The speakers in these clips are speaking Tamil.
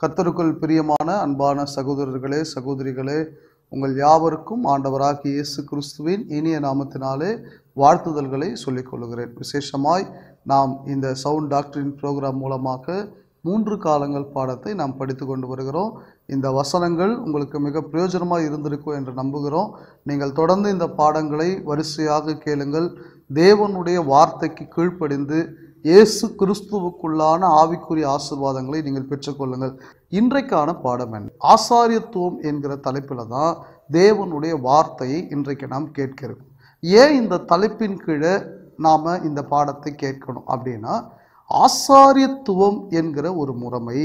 கர்த்தருக்குள் பிரியமான அன்பான சகோதரர்களே சகோதரிகளே, உங்கள் யாவருக்கும் ஆண்டவராகிய இயேசு கிறிஸ்துவின் இனிய நாமத்தினாலே வாழ்த்துதல்களை சொல்லிக் கொள்கிறேன். விசேஷமாய் நாம் இந்த சவுண்ட் டாக்டரின் ப்ரோக்ராம் மூலமாக 3 காலங்கள் பாடத்தை நாம் படித்து கொண்டு வருகிறோம். இந்த வசனங்கள் உங்களுக்கு மிக பிரயோஜனமாக இருந்திருக்கும் என்று நம்புகிறோம். நீங்கள் தொடர்ந்து இந்த பாடங்களை வரிசையாக கேளுங்கள். தேவனுடைய வார்த்தைக்கு கீழ்ப்படிந்து இயேசு கிறிஸ்துவுக்குள்ளான ஆவிக்குரிய ஆசீர்வாதங்களை நீங்கள் பெற்றுக்கொள்ளுங்கள். இன்றைக்கான பாடம் என்ன? ஆசாரியத்துவம் என்கிற தலைப்பில் தான் தேவனுடைய வார்த்தையை இன்றைக்கு நாம் கேட்கிறோம். ஏன் இந்த தலைப்பின் கீழே நாம் இந்த பாடத்தை கேட்கணும் அப்படின்னா, ஆசாரியத்துவம் என்கிற ஒரு முறைமை,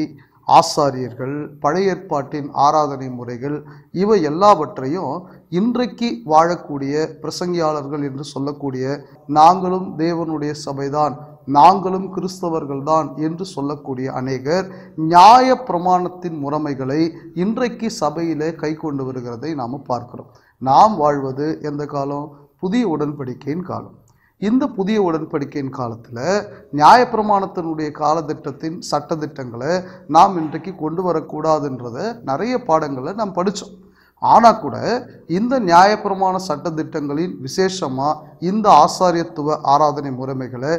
ஆசாரியர்கள், பழைய ஏற்பாட்டின் ஆராதனை முறைகள், இவை எல்லாவற்றையும் இன்றைக்கு வாழக்கூடிய பிரசங்கியாளர்கள் என்று சொல்லக்கூடிய நாங்களும் தேவனுடைய சபைதான், நாங்களும் கிறிஸ்தவர்கள்தான் என்று சொல்லக்கூடிய அநேகர் நியாய பிரமாணத்தின் முறைமைகளை இன்றைக்கு சபையிலே கை கொண்டு வருகிறதை நாம் பார்க்கிறோம். நாம் வாழ்வது எந்த காலம்? புதிய உடன்படிக்கையின் காலம். இந்த புதிய உடன்படிக்கையின் காலத்தில் நியாயப்பிரமாணத்தினுடைய காலத்திட்டத்தின் சட்டத்திட்டங்களை நாம் இன்றைக்கு கொண்டு வரக்கூடாதுன்றதை நிறைய பாடங்களை நாம் படித்தோம். ஆனால் கூட இந்த நியாயப்பிரமாண சட்டத்திட்டங்களின் விசேஷமாக இந்த ஆசாரியத்துவ ஆராதனை முறைமைகளை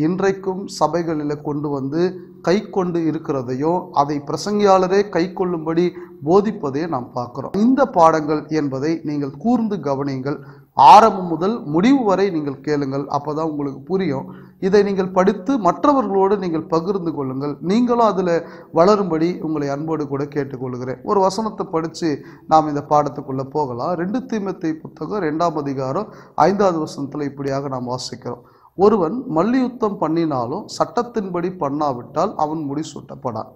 இன்றைக்கும் சபைகளில் கொண்டு வந்து கை கொண்டு இருக்கிறதையும் அதை பிரசங்கியாளரே கை கொள்ளும்படி போதிப்பதையும் நாம் பார்க்குறோம். இந்த பாடங்கள் என்பதை நீங்கள் கூர்ந்து கவனியுங்கள். ஆரம்பம் முதல் முடிவு வரை நீங்கள் கேளுங்கள். அப்போதான் உங்களுக்கு புரியும். இதை நீங்கள் படித்து மற்றவர்களோடு நீங்கள் பகிர்ந்து கொள்ளுங்கள். நீங்களும் அதில் வளரும்படி உங்களை அன்போடு கூட கேட்டுக்கொள்கிறேன். ஒரு வசனத்தை படித்து நாம் இந்த பாடத்துக்குள்ளே போகலாம். 2 தீமோத்தேயு புத்தகம் 2ஆம் அதிகாரம் 5வது வசனத்தில் இப்படியாக நாம் வாசிக்கிறோம். ஒருவன் மல்யுத்தம் பண்ணினாலும் சட்டத்தின்படி பண்ணாவிட்டால் அவன் முடிசூட்டப்படான்.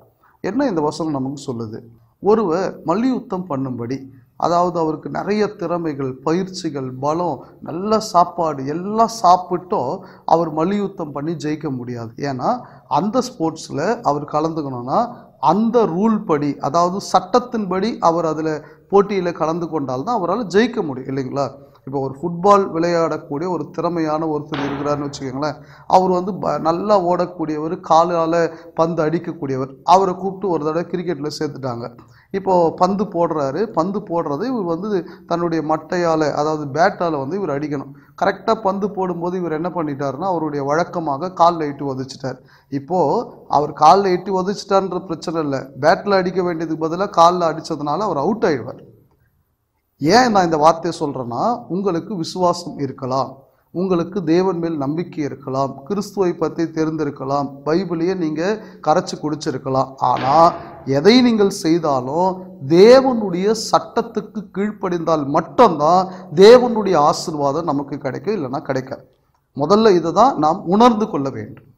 என்ன இந்த வசனம் நமக்கு சொல்லுது? ஒருவர் மல்யுத்தம் பண்ணும்படி, அதாவது அவருக்கு நிறைய திறமைகள், பயிற்சிகள், பலம், நல்ல சாப்பாடு எல்லாம் சாப்பிட்டோ அவர் மல்யுத்தம் பண்ணி ஜெயிக்க முடியாது. ஏன்னா அந்த ஸ்போர்ட்ஸில் அவர் கலந்துக்கணும்னா அந்த ரூல் படி, அதாவது சட்டத்தின்படி அவர் அதில் போட்டியில் கலந்து கொண்டால்தான் அவரால் ஜெயிக்க முடியும், இல்லைங்களா? இப்போ ஒரு ஃபுட்பால் விளையாடக்கூடிய ஒரு திறமையான ஒருத்தர் இருக்கிறாருன்னு வச்சுக்கோங்களேன். அவர் வந்து நல்லா ஓடக்கூடியவர், காலால் பந்து அடிக்கக்கூடியவர். அவரை கூப்பிட்டு ஒரு தடவை கிரிக்கெட்டில் சேர்த்துட்டாங்க. இப்போது பந்து போடுறாரு. பந்து போடுறது இவர் வந்து தன்னுடைய மட்டையால், அதாவது பேட்டால் வந்து இவர் அடிக்கணும். கரெக்டாக பந்து போடும்போது இவர் என்ன பண்ணிட்டாருன்னா, அவருடைய வழக்கமாக காலில் இட்டு உதச்சிட்டார். இப்போது அவர் காலில் இட்டு உதச்சிட்டார்ன்ற பிரச்சனை இல்லை. பேட்டில் அடிக்க வேண்டியதுக்கு பதிலாக காலில் அடித்ததுனால அவர் அவுட் ஆகிடுவார். ஏன் நான் இந்த வார்த்தையை சொல்கிறேன்னா, உங்களுக்கு விசுவாசம் இருக்கலாம், உங்களுக்கு தேவன் மேல் நம்பிக்கை இருக்கலாம், கிறிஸ்துவை பற்றி தெரிந்திருக்கலாம், பைபிளையே நீங்கள் கரைச்சி குடிச்சிருக்கலாம். ஆனால் எதை நீங்கள் செய்தாலும் தேவனுடைய சட்டத்துக்கு கீழ்ப்படிந்தால் மட்டும்தான் தேவனுடைய ஆசீர்வாதம் நமக்கு கிடைக்கும், இல்லைன்னா கிடைக்காது. முதல்ல இதை தான் நாம் உணர்ந்து கொள்ள வேண்டும்.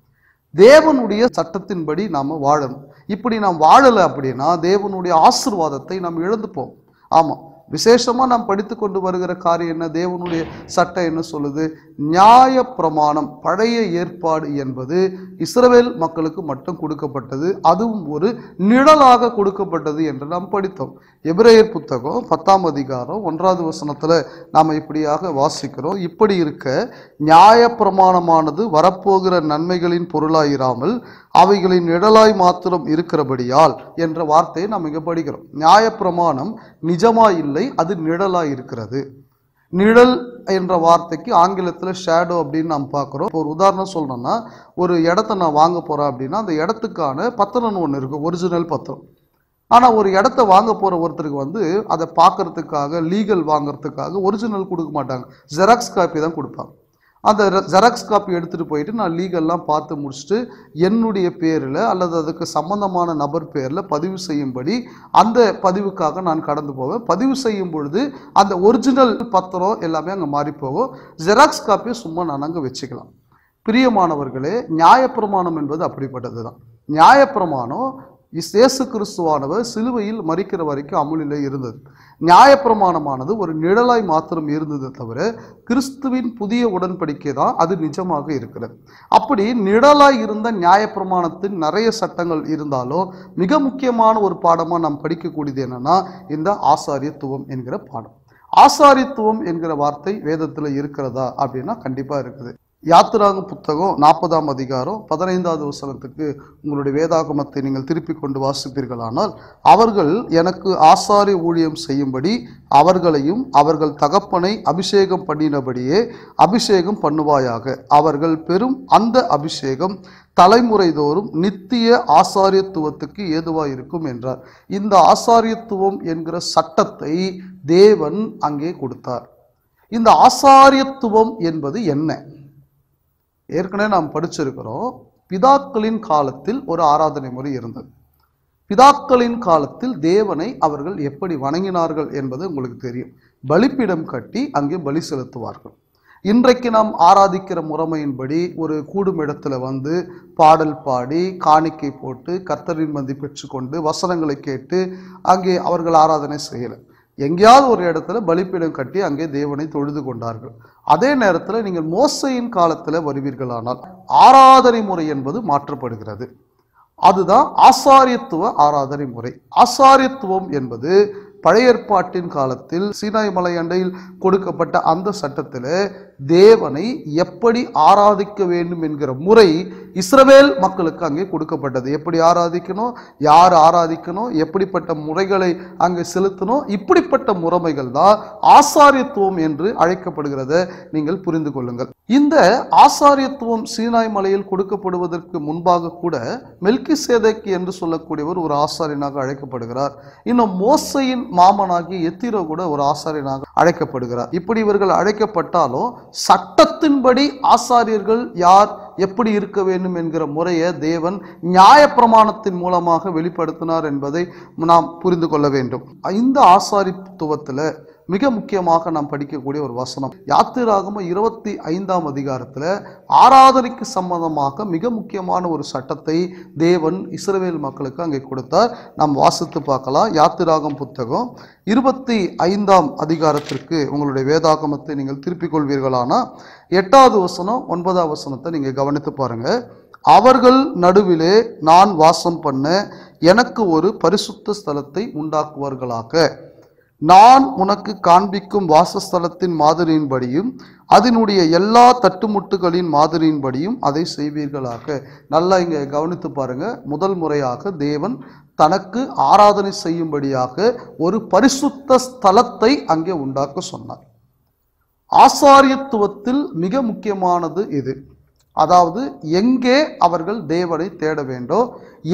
தேவனுடைய சட்டத்தின்படி நாம் வாழணும். இப்படி நாம் வாழலை அப்படின்னா தேவனுடைய ஆசீர்வாதத்தை நாம் இழந்துப்போம். ஆமாம், விசேஷமாக நாம் படித்து கொண்டு வருகிற காரியம் என்ன? தேவனுடைய சட்டம் என்ன சொல்லுது? நியாய பிரமாணம், பழைய ஏற்பாடு என்பது இஸ்ரவேல் மக்களுக்கு மட்டும் கொடுக்கப்பட்டது. அதுவும் ஒரு நிழலாக கொடுக்கப்பட்டது என்று நாம் படித்தோம். எபிரேயர் புத்தகம் 10ஆம் அதிகாரம் 1வது வசனத்தில் நாம் இப்படியாக வாசிக்கிறோம். இப்படி இருக்க நியாய பிரமாணமானது வரப்போகிற நன்மைகளின் பொருளாயிராமல் அவைகளின் நிழலாய் மாத்திரம் இருக்கிறபடியால் என்ற வார்த்தையை நாம் இங்கே படிக்கிறோம். நியாயப்பிரமாணம் நிஜமாய் இல்லை, அது நிழலாய் இருக்கிறது. நிழல் என்ற வார்த்தைக்கு ஆங்கிலத்தில் ஷேடோ அப்படின்னு நாம் பார்க்குறோம். ஒரு உதாரணம் சொல்லணும்னா, ஒரு இடத்த நான் வாங்க போகிறேன் அப்படின்னா அந்த இடத்துக்கான பத்திரம்னு ஒன்று இருக்கும், ஒரிஜினல் பத்திரம். ஆனால் ஒரு இடத்த வாங்க போகிற ஒருத்தருக்கு வந்து அதை பார்க்கறதுக்காக, லீகல் வாங்கிறதுக்காக ஒரிஜினல் கொடுக்க மாட்டாங்க, ஜெராக்ஸ் காப்பி தான் கொடுப்பாங்க. அந்த ஜெராக்ஸ் காப்பி எடுத்துகிட்டு போயிட்டு நான் லீகல்லாம் பார்த்து முடிச்சுட்டு என்னுடைய பேரில் அல்லது அதுக்கு சம்பந்தமான நபர் பேரில் பதிவு செய்யும்படி அந்த பதிவுக்காக நான் கடந்து போவேன். பதிவு செய்யும் பொழுது அந்த ஒரிஜினல் பத்திரம் எல்லாமே அங்கே மாறி போகும். ஜெராக்ஸ் காப்பியை சும்மா நான் அங்கே வச்சுக்கலாம். பிரியமானவர்களே, நியாயப்பிரமாணம் என்பது அப்படிப்பட்டது தான். நியாயப்பிரமாணம் இயேசு கிறிஸ்துவானவர் சிலுவையில் மரிக்கிற வரைக்கும் அமுலிலே இருந்தது. நியாயப்பிரமாணமானது ஒரு நிழலாய் மாத்திரம் இருந்தது தவிர கிறிஸ்துவின் புதிய உடன்படிக்கை தான் அது நிஜமாக இருக்கிறது. அப்படி நிழலாய் இருந்த நியாயப்பிரமாணத்தின் நிறைய சட்டங்கள் இருந்தாலும் மிக முக்கியமான ஒரு பாடமாக நாம் படிக்கக்கூடியது என்னன்னா, இந்த ஆசாரியத்துவம் என்கிற பாடம். ஆசாரியத்துவம் என்கிற வார்த்தை வேதத்தில் இருக்கிறதா அப்படின்னா கண்டிப்பாக இருக்குது. யாத்திராகம புத்தகம் 40ஆம் அதிகாரம் 15வது வசனத்துக்கு உங்களுடைய வேதாகமத்தை நீங்கள் திருப்பி கொண்டு வாசிப்பீர்களானால், அவர்கள் எனக்கு ஆசாரிய ஊழியம் செய்யும்படி அவர்களையும் அவர்கள் தகப்பனை அபிஷேகம் பண்ணினபடியே அபிஷேகம் பண்ணுவாயாக. அவர்கள் பெறும் அந்த அபிஷேகம் தலைமுறை தோறும் நித்திய ஆசாரியத்துவத்துக்கு ஏதுவாயிருக்கும் என்றார். இந்த ஆசாரியத்துவம் என்கிற சட்டத்தை தேவன் அங்கே கொடுத்தார். இந்த ஆசாரியத்துவம் என்பது என்ன? ஏற்கனவே நாம் படிச்சிருக்கிறோம். பிதாக்களின் காலத்தில் ஒரு ஆராதனை முறை இருந்தது. பிதாக்களின் காலத்தில் தேவனை அவர்கள் எப்படி வணங்கினார்கள் என்பது உங்களுக்கு தெரியும். பலிப்பீடம் கட்டி அங்கே பலி செலுத்துவார்கள். இன்றைக்கு நாம் ஆராதிக்கிற முறைமையின்படி ஒரு கூடும் இடத்துல வந்து பாடல் பாடி காணிக்கை போட்டு கர்த்தரின் மந்தி பெற்றுக்கொண்டு வசனங்களை கேட்டு அங்கே அவர்கள் ஆராதனை செய்யலை. எங்கேயாவது ஒரு இடத்துல பலிப்பீடம் கட்டி அங்கே தேவனை தொழுது கொண்டார்கள். அதே நேரத்தில் நீங்கள் மோசையின் காலத்தில் வருவீர்களானால் ஆராதனை முறை என்பது மாற்றப்படுகிறது. அதுதான் ஆசாரியத்துவ ஆராதனை முறை. ஆசாரியத்துவம் என்பது பழைய ஏற்பாட்டின் காலத்தில் சீனாய் மலை அண்டையில் கொடுக்கப்பட்ட அந்த சட்டத்தில் தேவனை எப்படி ஆராதிக்க வேண்டும் என்கிற முறை இஸ்ரவேல் மக்களுக்கு அங்கே கொடுக்கப்பட்டது. எப்படி ஆராதிக்கணும், யார் ஆராதிக்கணும், எப்படிப்பட்ட முறைகளை அங்கே செலுத்தணும், இப்படிப்பட்ட முறைமைகள் தான் ஆசாரியத்துவம் என்று அழைக்கப்படுகிறத நீங்கள் புரிந்து கொள்ளுங்கள். இந்த ஆசாரியத்துவம் சீனாய் மலையில் கொடுக்கப்படுவதற்கு முன்பாக கூட மெல்கிசேதேக் என்று சொல்லக்கூடியவர் ஒரு ஆசாரியனாக அழைக்கப்படுகிறார். இன்னும் மோசையின் மாமனாகி எத்திரோ கூட ஒரு ஆசாரியனாக அழைக்கப்படுகிறார். இப்படி இவர்கள் அழைக்கப்பட்டாலும் சட்டத்தின்படி ஆசாரியர்கள் யார் எப்படி இருக்க வேண்டும் என்கிற முறையை தேவன் நியாயப்பிரமாணத்தின் மூலமாக வெளிப்படுத்தினார் என்பதை நாம் புரிந்து கொள்ள வேண்டும். இந்த ஆசாரித்துவத்தில் மிக முக்கியமாக நாம் படிக்கக்கூடிய ஒரு வசனம் யாத்திராகம 25ஆம் அதிகாரத்தில் ஆராதனைக்கு சம்பந்தமாக மிக முக்கியமான ஒரு சட்டத்தை தேவன் இஸ்ரவேல் மக்களுக்கு அங்கே கொடுத்தார். நாம் வாசித்து பார்க்கலாம். யாத்திராகம புத்தகம் 25ஆம் அதிகாரத்திற்கு உங்களுடைய வேதாகமத்தை நீங்கள் திருப்பிக் கொள்வீர்களானா 8வது வசனம் 9வது வசனத்தை நீங்கள் கவனித்து பாருங்க. அவர்கள் நடுவிலே நான் வாசம் பண்ண எனக்கு ஒரு பரிசுத்த ஸ்தலத்தை உண்டாக்குவார்களாக. நான் உனக்கு காண்பிக்கும் வாசஸ்தலத்தின் மாதிரியின்படியும் அதனுடைய எல்லா தட்டுமுட்டுகளின் மாதிரியின்படியும் அதை செய்வீர்களாக. நல்லா இங்க கவனித்து பாருங்க. முதல் முறையாக தேவன் தனக்கு ஆராதனை செய்யும்படியாக ஒரு பரிசுத்த ஸ்தலத்தை அங்கே உண்டாக்க சொன்னார். ஆசாரியத்துவத்தில் மிக முக்கியமானது இது. அதாவது எங்கே அவர்கள் தேவனை தேட வேண்டும்,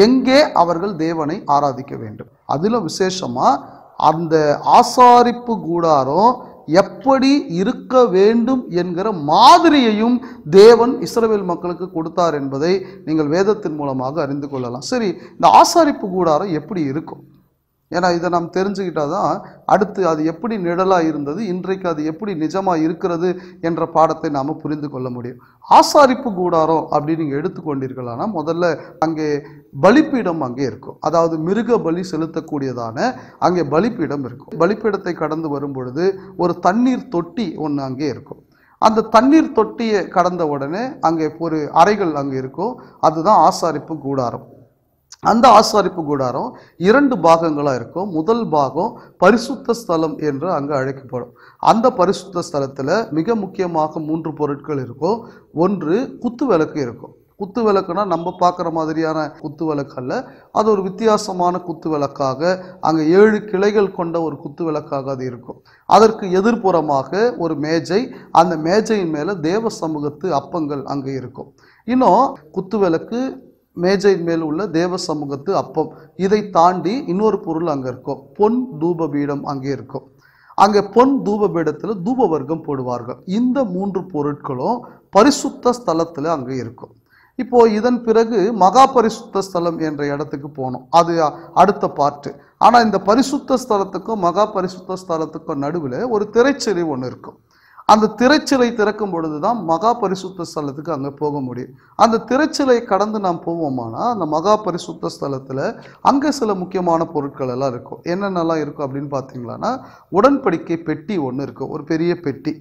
எங்கே அவர்கள் தேவனை ஆராதிக்க வேண்டும். அதிலும் விசேஷமா அந்த ஆசாரிப்பு கூடாரம் எப்படி இருக்க வேண்டும் என்கிற மாதிரியையும் தேவன் இஸ்ரவேல் மக்களுக்கு கொடுத்தார் என்பதை நீங்கள் வேதத்தின் மூலமாக அறிந்து கொள்ளலாம். சரி, இந்த ஆசாரிப்பு கூடாரம் எப்படி இருக்கும்? ஏன்னா இதை நாம் தெரிஞ்சுக்கிட்டாதான் அடுத்து அது எப்படி நிழலாக இருந்தது, இன்றைக்கு அது எப்படி நிஜமாக இருக்கிறது என்ற பாடத்தை நாம் புரிந்து கொள்ள முடியும். ஆசாரிப்பு கூடாரம் அப்படின்னு நீங்கள் எடுத்துக்கொண்டீர்களானா முதல்ல அங்கே பலிப்பீடம் அங்கே இருக்கும். அதாவது மிருக பலி செலுத்தக்கூடியதான அங்கே பலிப்பீடம் இருக்கும். பலிப்பீடத்தை கடந்து வரும் பொழுது ஒரு தண்ணீர் தொட்டி ஒன்று அங்கே இருக்கும். அந்த தண்ணீர் தொட்டியை கடந்த உடனே அங்கே ஒரு அறைகள் அங்கே இருக்கும். அதுதான் ஆசாரிப்பு கூடாரம். அந்த ஆசாரிப்பு கூடாரம் 2 பாகங்களாக இருக்கும். முதல் பாகம் பரிசுத்த ஸ்தலம் என்று அங்கே அழைக்கப்படும். அந்த பரிசுத்த ஸ்தலத்தில் மிக முக்கியமாக 3 பொருட்கள் இருக்கும். ஒன்று குத்து விளக்கு இருக்கும். குத்து விளக்குனா நம்ம பார்க்குற மாதிரியான குத்து விளக்கு அல்ல, அது ஒரு வித்தியாசமான குத்து விளக்காக அங்கே 7 கிளைகள் கொண்ட ஒரு குத்து விளக்காக அது இருக்கும். அதற்கு எதிர்ப்புறமாக ஒரு மேஜை, அந்த மேஜையின் மேலே தேவ சமூகத்து அப்பங்கள் அங்கே இருக்கும். இன்னும் குத்து விளக்கு, மேஜையின் மேல் உள்ள தேவ சமூகத்து அப்பம், இதை தாண்டி இன்னொரு பொருள் அங்கே இருக்கும். பொன் தூப பீடம் அங்கே இருக்கும். அங்கே பொன் தூப பீடத்தில் தூப வர்க்கம் போடுவார்கள். இந்த 3 பொருட்களும் பரிசுத்த ஸ்தலத்தில் அங்கே இருக்கும். இப்போ இதன் பிறகு மகா பரிசுத்த ஸ்தலம் என்ற இடத்துக்கு போனோம். அது அடுத்த பார்ட்டு. ஆனால் இந்த பரிசுத்த ஸ்தலத்துக்கும் மகா பரிசுத்த ஸ்தலத்துக்கும் நடுவில் ஒரு திரைச்சிலை ஒன்று இருக்கும். அந்த திரைச்சிலை திறக்கும் பொழுது தான் மகா பரிசுத்த ஸ்தலத்துக்கு அங்கே போக முடியும். அந்த திரைச்சிலை கடந்து நாம் போவோமானா அந்த மகா பரிசுத்த ஸ்தலத்தில் அங்கே சில முக்கியமான பொருட்கள் எல்லாம் இருக்கும். என்னென்னலாம் இருக்கும் அப்படின்னு பார்த்தீங்களான்னா, உடன்படிக்கை பெட்டி ஒன்று இருக்கும், ஒரு பெரிய பெட்டி.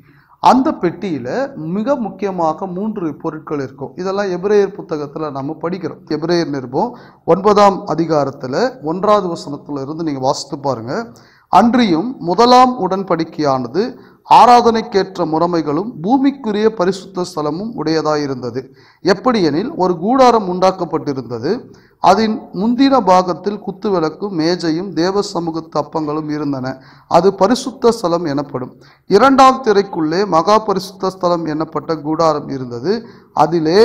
அந்த பெட்டியில் மிக முக்கியமாக 3 பொருட்கள் இருக்கும். இதெல்லாம் எபிரேயர் புத்தகத்தில் நம்ம படிக்கிறோம். எபிரேயர் நிருபம் 9ஆம் அதிகாரத்தில் 1வது வசனத்தில் இருந்து நீங்கள் வாசித்து பாருங்க. அன்றியும் முதலாம் உடன்படிக்கையானது ஆராதனைக்கேற்ற முறைமைகளும் பூமிக்குரிய பரிசுத்த ஸ்தலமும் உடையதாயிருந்தது. எப்படியெனில் ஒரு கூடாரம் உண்டாக்கப்பட்டிருந்தது. அதன் முந்தின பாகத்தில் குத்துவிளக்கும் மேஜையும் தேவ சமூகத்து அப்பங்களும் இருந்தன. அது பரிசுத்த ஸ்தலம் எனப்படும். இரண்டாம் திரைக்குள்ளே மகா பரிசுத்த ஸ்தலம் எனப்பட்ட கூடாரம் இருந்தது. அதிலே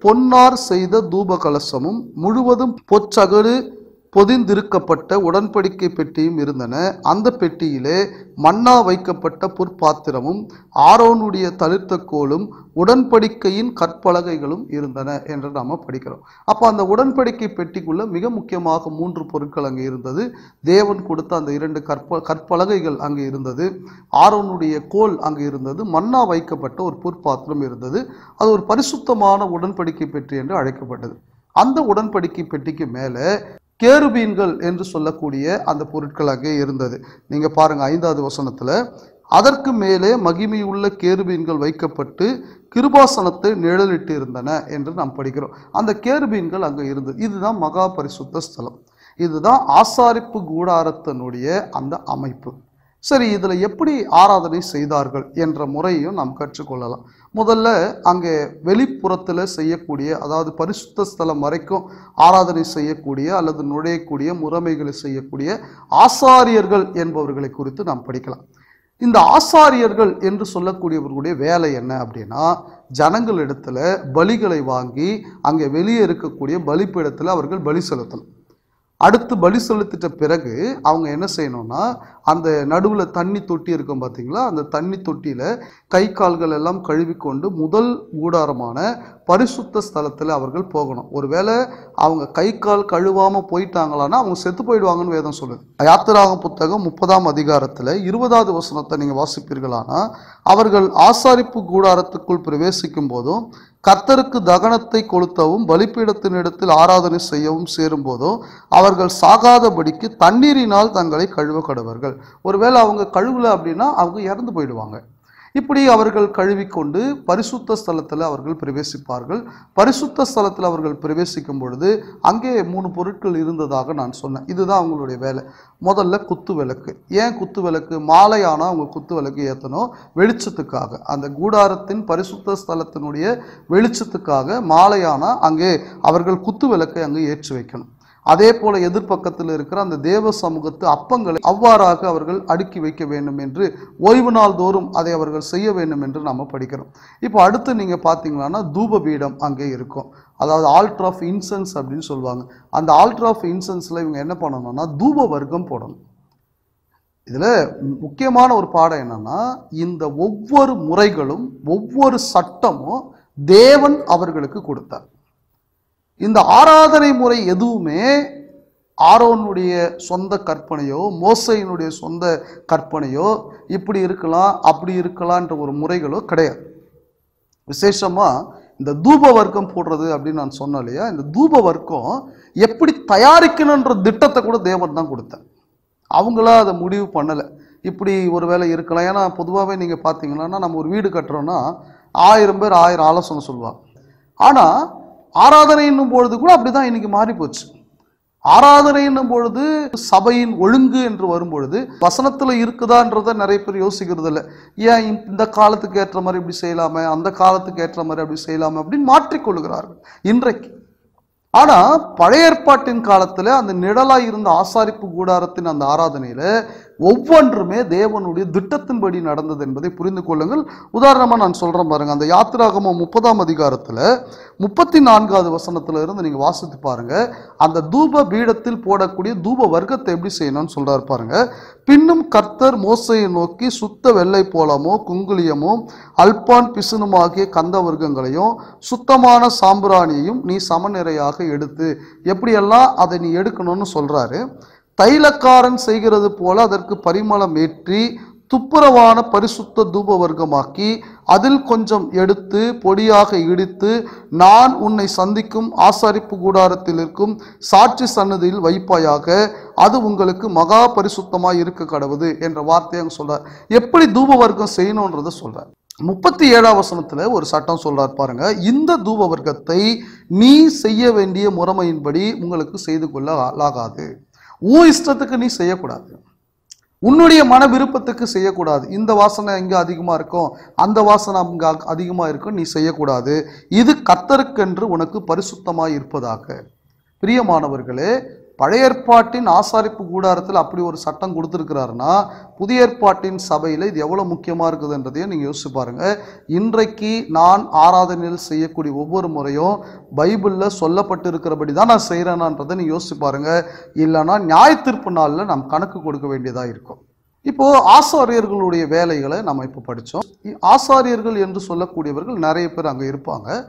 பொன்னார் செய்த தூப கலசமும் முழுவதும் பொற்சகடு பொதிந்திருக்கப்பட்ட உடன்படிக்கை பெட்டியும் இருந்தன. அந்த பெட்டியிலே மன்னா வைக்கப்பட்ட பொற்பாத்திரமும் ஆரோனுடைய தளிர்த்த கோலும் உடன்படிக்கையின் கற்பலகைகளும் இருந்தன என்று நாம படிக்கிறோம். அப்போ அந்த உடன்படிக்கை பெட்டிக்குள்ள மிக முக்கியமாக 3 பொருட்கள் அங்கே இருந்தது. தேவன் கொடுத்த அந்த 2 கற்பலகைகள் அங்கே இருந்தது. ஆரோனுடைய கோல் அங்கே இருந்தது. மன்னா வைக்கப்பட்ட ஒரு பொற்பாத்திரம் இருந்தது. அது ஒரு பரிசுத்தமான உடன்படிக்கை பெட்டி என்று அழைக்கப்பட்டது. அந்த உடன்படிக்கை பெட்டிக்கு மேலே கேருபீன்கள் என்று சொல்லக்கூடிய அந்த பொருட்கள் அங்கே இருந்தது. நீங்க பாருங்க 5வது வசனத்துல, அதற்கு மேலே மகிமையுள்ள கேருபீன்கள் வைக்கப்பட்டு கிருபாசனத்தை நிழலிட்டு இருந்தன என்று நாம் படிக்கிறோம். அந்த கேருபீன்கள் அங்கே இருந்தது. இதுதான் மகா பரிசுத்த ஸ்தலம். இதுதான் ஆசாரிப்பு கூடாரத்தினுடைய அந்த அமைப்பு. சரி, இதுல எப்படி ஆராதனை செய்தார்கள் என்ற முறையும் நாம் கற்றுக்கொள்ளலாம். முதல்ல அங்கே வெளிப்புறத்தில் செய்யக்கூடிய, அதாவது பரிசுத்த ஸ்தலம் வரைக்கும் ஆராதனை செய்யக்கூடிய அல்லது நுழையக்கூடிய முறைமைகளை செய்யக்கூடிய ஆசாரியர்கள் என்பவர்களை குறித்து நாம் படிக்கலாம். இந்த ஆசாரியர்கள் என்று சொல்லக்கூடியவர்களுடைய வேலை என்ன அப்படின்னா, ஜனங்களிடத்துல பலிகளை வாங்கி அங்கே வெளியே இருக்கக்கூடிய பலிப்பீடத்தில் அவர்கள் பலி செலுத்தணும். அடுத்து பலி செலுத்திட்ட பிறகு அவங்க என்ன செய்யணும்னா, அந்த நடுவில் தண்ணி தொட்டி இருக்கும் பார்த்தீங்களா, அந்த தண்ணி தொட்டியில் கை கால்கள் எல்லாம் கழுவிக்கொண்டு முதல் கூடாரமான பரிசுத்த ஸ்தலத்தில் அவர்கள் போகணும். ஒருவேளை அவங்க கை கால் கழுவாமல் போயிட்டாங்களான்னா அவங்க செத்து போயிடுவாங்கன்னு வேதம் சொல்லுது. யாத்திராகம புத்தகம் 30ஆம் அதிகாரத்தில் 20வது வசனத்தை நீங்கள் வாசிப்பீர்களானா, அவர்கள் ஆசாரிப்பு கூடாரத்துக்குள் பிரவேசிக்கும் போதும் கர்த்தருக்கு தகனத்தை கொளுத்தவும் பலிப்பீடத்தினிடத்தில் ஆராதனை செய்யவும் சேரும் போதும் அவர்கள் சாகாதபடிக்கு தண்ணீரினால் தங்களை கழுவ கடவர்கள். ஒருவேளை அவங்க கழுவல அப்படின்னா அவங்க இறந்து போயிடுவாங்க. இப்படி அவர்கள் கழுவிக்கொண்டு பரிசுத்த ஸ்தலத்தில் அவர்கள் பிரவேசிப்பார்கள். பரிசுத்த ஸ்தலத்தில் அவர்கள் பிரவேசிக்கும் பொழுது அங்கே 3 பொருட்கள் இருந்ததாக நான் சொன்னேன். இதுதான் அவங்களுடைய வேலை. முதல்ல குத்து விளக்கு. ஏன் குத்து விளக்கு? மாலையானா அவங்க குத்து விளக்கு ஏற்றணும், வெளிச்சத்துக்காக. அந்த கூடாரத்தின் பரிசுத்த ஸ்தலத்தினுடைய வெளிச்சத்துக்காக மாலையானா அங்கே அவர்கள் குத்து விளக்கை அங்கே ஏற்றி வைக்கணும். அதே போல எதிர்பக்கத்தில் இருக்கிற அந்த தேவ சமூகத்து அப்பங்களை அவ்வாறாக அவர்கள் அடுக்கி வைக்க வேண்டும் என்று ஓய்வு நாள் தோறும் அதை அவர்கள் செய்ய வேண்டும் என்று நம்ம படிக்கிறோம். இப்போ அடுத்து நீங்க பார்த்தீங்கன்னா தூப பீடம் அங்கே இருக்கும். அதாவது ஆல்டர் ஆஃப் இன்சென்ஸ் அப்படின்னு சொல்லுவாங்க. அந்த ஆல்டர் ஆஃப் இன்சென்ஸ்ல இவங்க என்ன பண்ணணும்னா தூப வர்க்கம் போடணும். இதுல முக்கியமான ஒரு பாடம் என்னன்னா, இந்த ஒவ்வொரு முறைகளும் ஒவ்வொரு சட்டமும் தேவன் அவர்களுக்கு கொடுத்தார். இந்த ஆராதனை முறை எதுவுமே ஆரோனுடைய சொந்த கற்பனையோ மோசையினுடைய சொந்த கற்பனையோ இப்படி இருக்கலாம் அப்படி இருக்கலான்ற ஒரு முறைகளோ கிடையாது. விசேஷமா இந்த தூப வர்க்கம் போடுறது அப்படின்னு நான் சொன்னேன் இல்லையா, இந்த தூப வர்க்கம் எப்படி தயாரிக்கணுன்ற திட்டத்தை கூட தேவன் தான் கொடுத்தார். அவங்களா அதை முடிவு பண்ணலை. இப்படி ஒரு வேலை இருக்கலாம். ஏன்னா பொதுவாகவே நீங்கள் பார்த்தீங்கன்னா நம்ம ஒரு வீடு கட்டுறோன்னா 1000 பேர் 1000 ஆலோசனை சொல்லுவாங்க. ஆனால் ஆராதனை என்னும் பொழுது கூட அப்படிதான் இன்னைக்கு மாறி போச்சு. ஆராதனை என்னும் பொழுது சபையின் ஒழுங்கு என்று வரும்பொழுது வசனத்துல இருக்குதான்றத நிறைய பேர் யோசிக்கிறது இல்லை. ஏன் இந்த காலத்துக்கு ஏற்ற மாதிரி இப்படி செய்யலாமே, அந்த காலத்துக்கு ஏற்ற மாதிரி அப்படி செய்யலாமே அப்படின்னு மாற்றிக்கொள்ளுகிறார்கள் இன்றைக்கு. ஆனா பழைய ஏற்பாட்டின் காலத்துல அந்த நிழலாய் இருந்த ஆசாரிப்பு கூடாரத்தின் அந்த ஆராதனையில ஒவ்வொன்றுமே தேவனுடைய திட்டத்தின்படி நடந்தது என்பதை புரிந்து கொள்ளுங்கள். உதாரணமா நான் சொல்றேன் பாருங்க. அந்த யாத்திராகமம் 30ஆம் அதிகாரத்துல 34வது வசனத்துல இருந்து நீங்க வாசித்து பாருங்க. அந்த தூப பீடத்தில் போடக்கூடிய தூப வர்க்கத்தை எப்படி செய்யணும்னு சொல்றாரு பாருங்க. பின்னும் கர்த்தர் மோசையை நோக்கி, சுத்த வெள்ளை போலமோ குங்குலியமோ அல்பான் பிசுனுமாகிய கந்த வர்க்கங்களையும் சுத்தமான சாம்பிராணியையும் நீ சமநிறையாக எடுத்து, எப்படியெல்லாம் அதை நீ எடுக்கணும்னு சொல்றாரு. தைலக்காரன் செய்கிறது போல அதற்கு பரிமளம் ஏற்றி துப்புரவான பரிசுத்த தூப வர்க்கமாக்கி அதில் கொஞ்சம் எடுத்து பொடியாக இடித்து நான் உன்னை சந்திக்கும் ஆசாரிப்பு கூடாரத்தில் இருக்கும் சாட்சி சன்னதியில் வைப்பாயாக, அது உங்களுக்கு மகா பரிசுத்தமாய் இருக்க கடவுது என்ற வார்த்தையை சொல்றார். எப்படி தூப வர்க்கம் செய்யணும்ன்றத சொல்றார். 37ஆம் வசனத்துல ஒரு சட்டம் சொல்றார் பாருங்க. இந்த தூப வர்க்கத்தை நீ செய்ய வேண்டிய முறைமையின்படி உங்களுக்கு செய்து கொள்ள ஆகாது. இஷ்டத்துக்கு நீ செய்யக்கூடாது. உன்னுடைய மன விருப்பத்துக்கு செய்யக்கூடாது. இந்த வாசனை இங்க அதிகமா இருக்கும், அந்த வாசனை அங்க அதிகமா இருக்கும், நீ செய்யக்கூடாது. இது கர்த்தருக்கென்று உனக்கு பரிசுத்தமாய் இருப்பதாக. பிரியமானவர்களே, பழைய ஏற்பாட்டின் ஆசாரிப்பு கூடாரத்தில் அப்படி ஒரு சட்டம் கொடுத்துருக்கிறாருன்னா புதிய ஏற்பாட்டின் சபையில் இது எவ்வளோ முக்கியமாக இருக்குதுன்றதையும் நீங்கள் யோசிச்சு பாருங்க. இன்றைக்கு நான் ஆராதனையில் செய்யக்கூடிய ஒவ்வொரு முறையும் பைபிளில் சொல்லப்பட்டு இருக்கிறபடி தான் நான் செய்கிறேனான்றதை நீங்கள் யோசிச்சு பாருங்க. இல்லைன்னா நியாயத்தீர்ப்பு நாளில் நாம் கணக்கு கொடுக்க வேண்டியதாக இருக்கும். இப்போ ஆசாரியர்களுடைய வேலைகளை நம்ம இப்போ படித்தோம். ஆசாரியர்கள் என்று சொல்லக்கூடியவர்கள் நிறைய பேர் அங்கே இருப்பாங்க.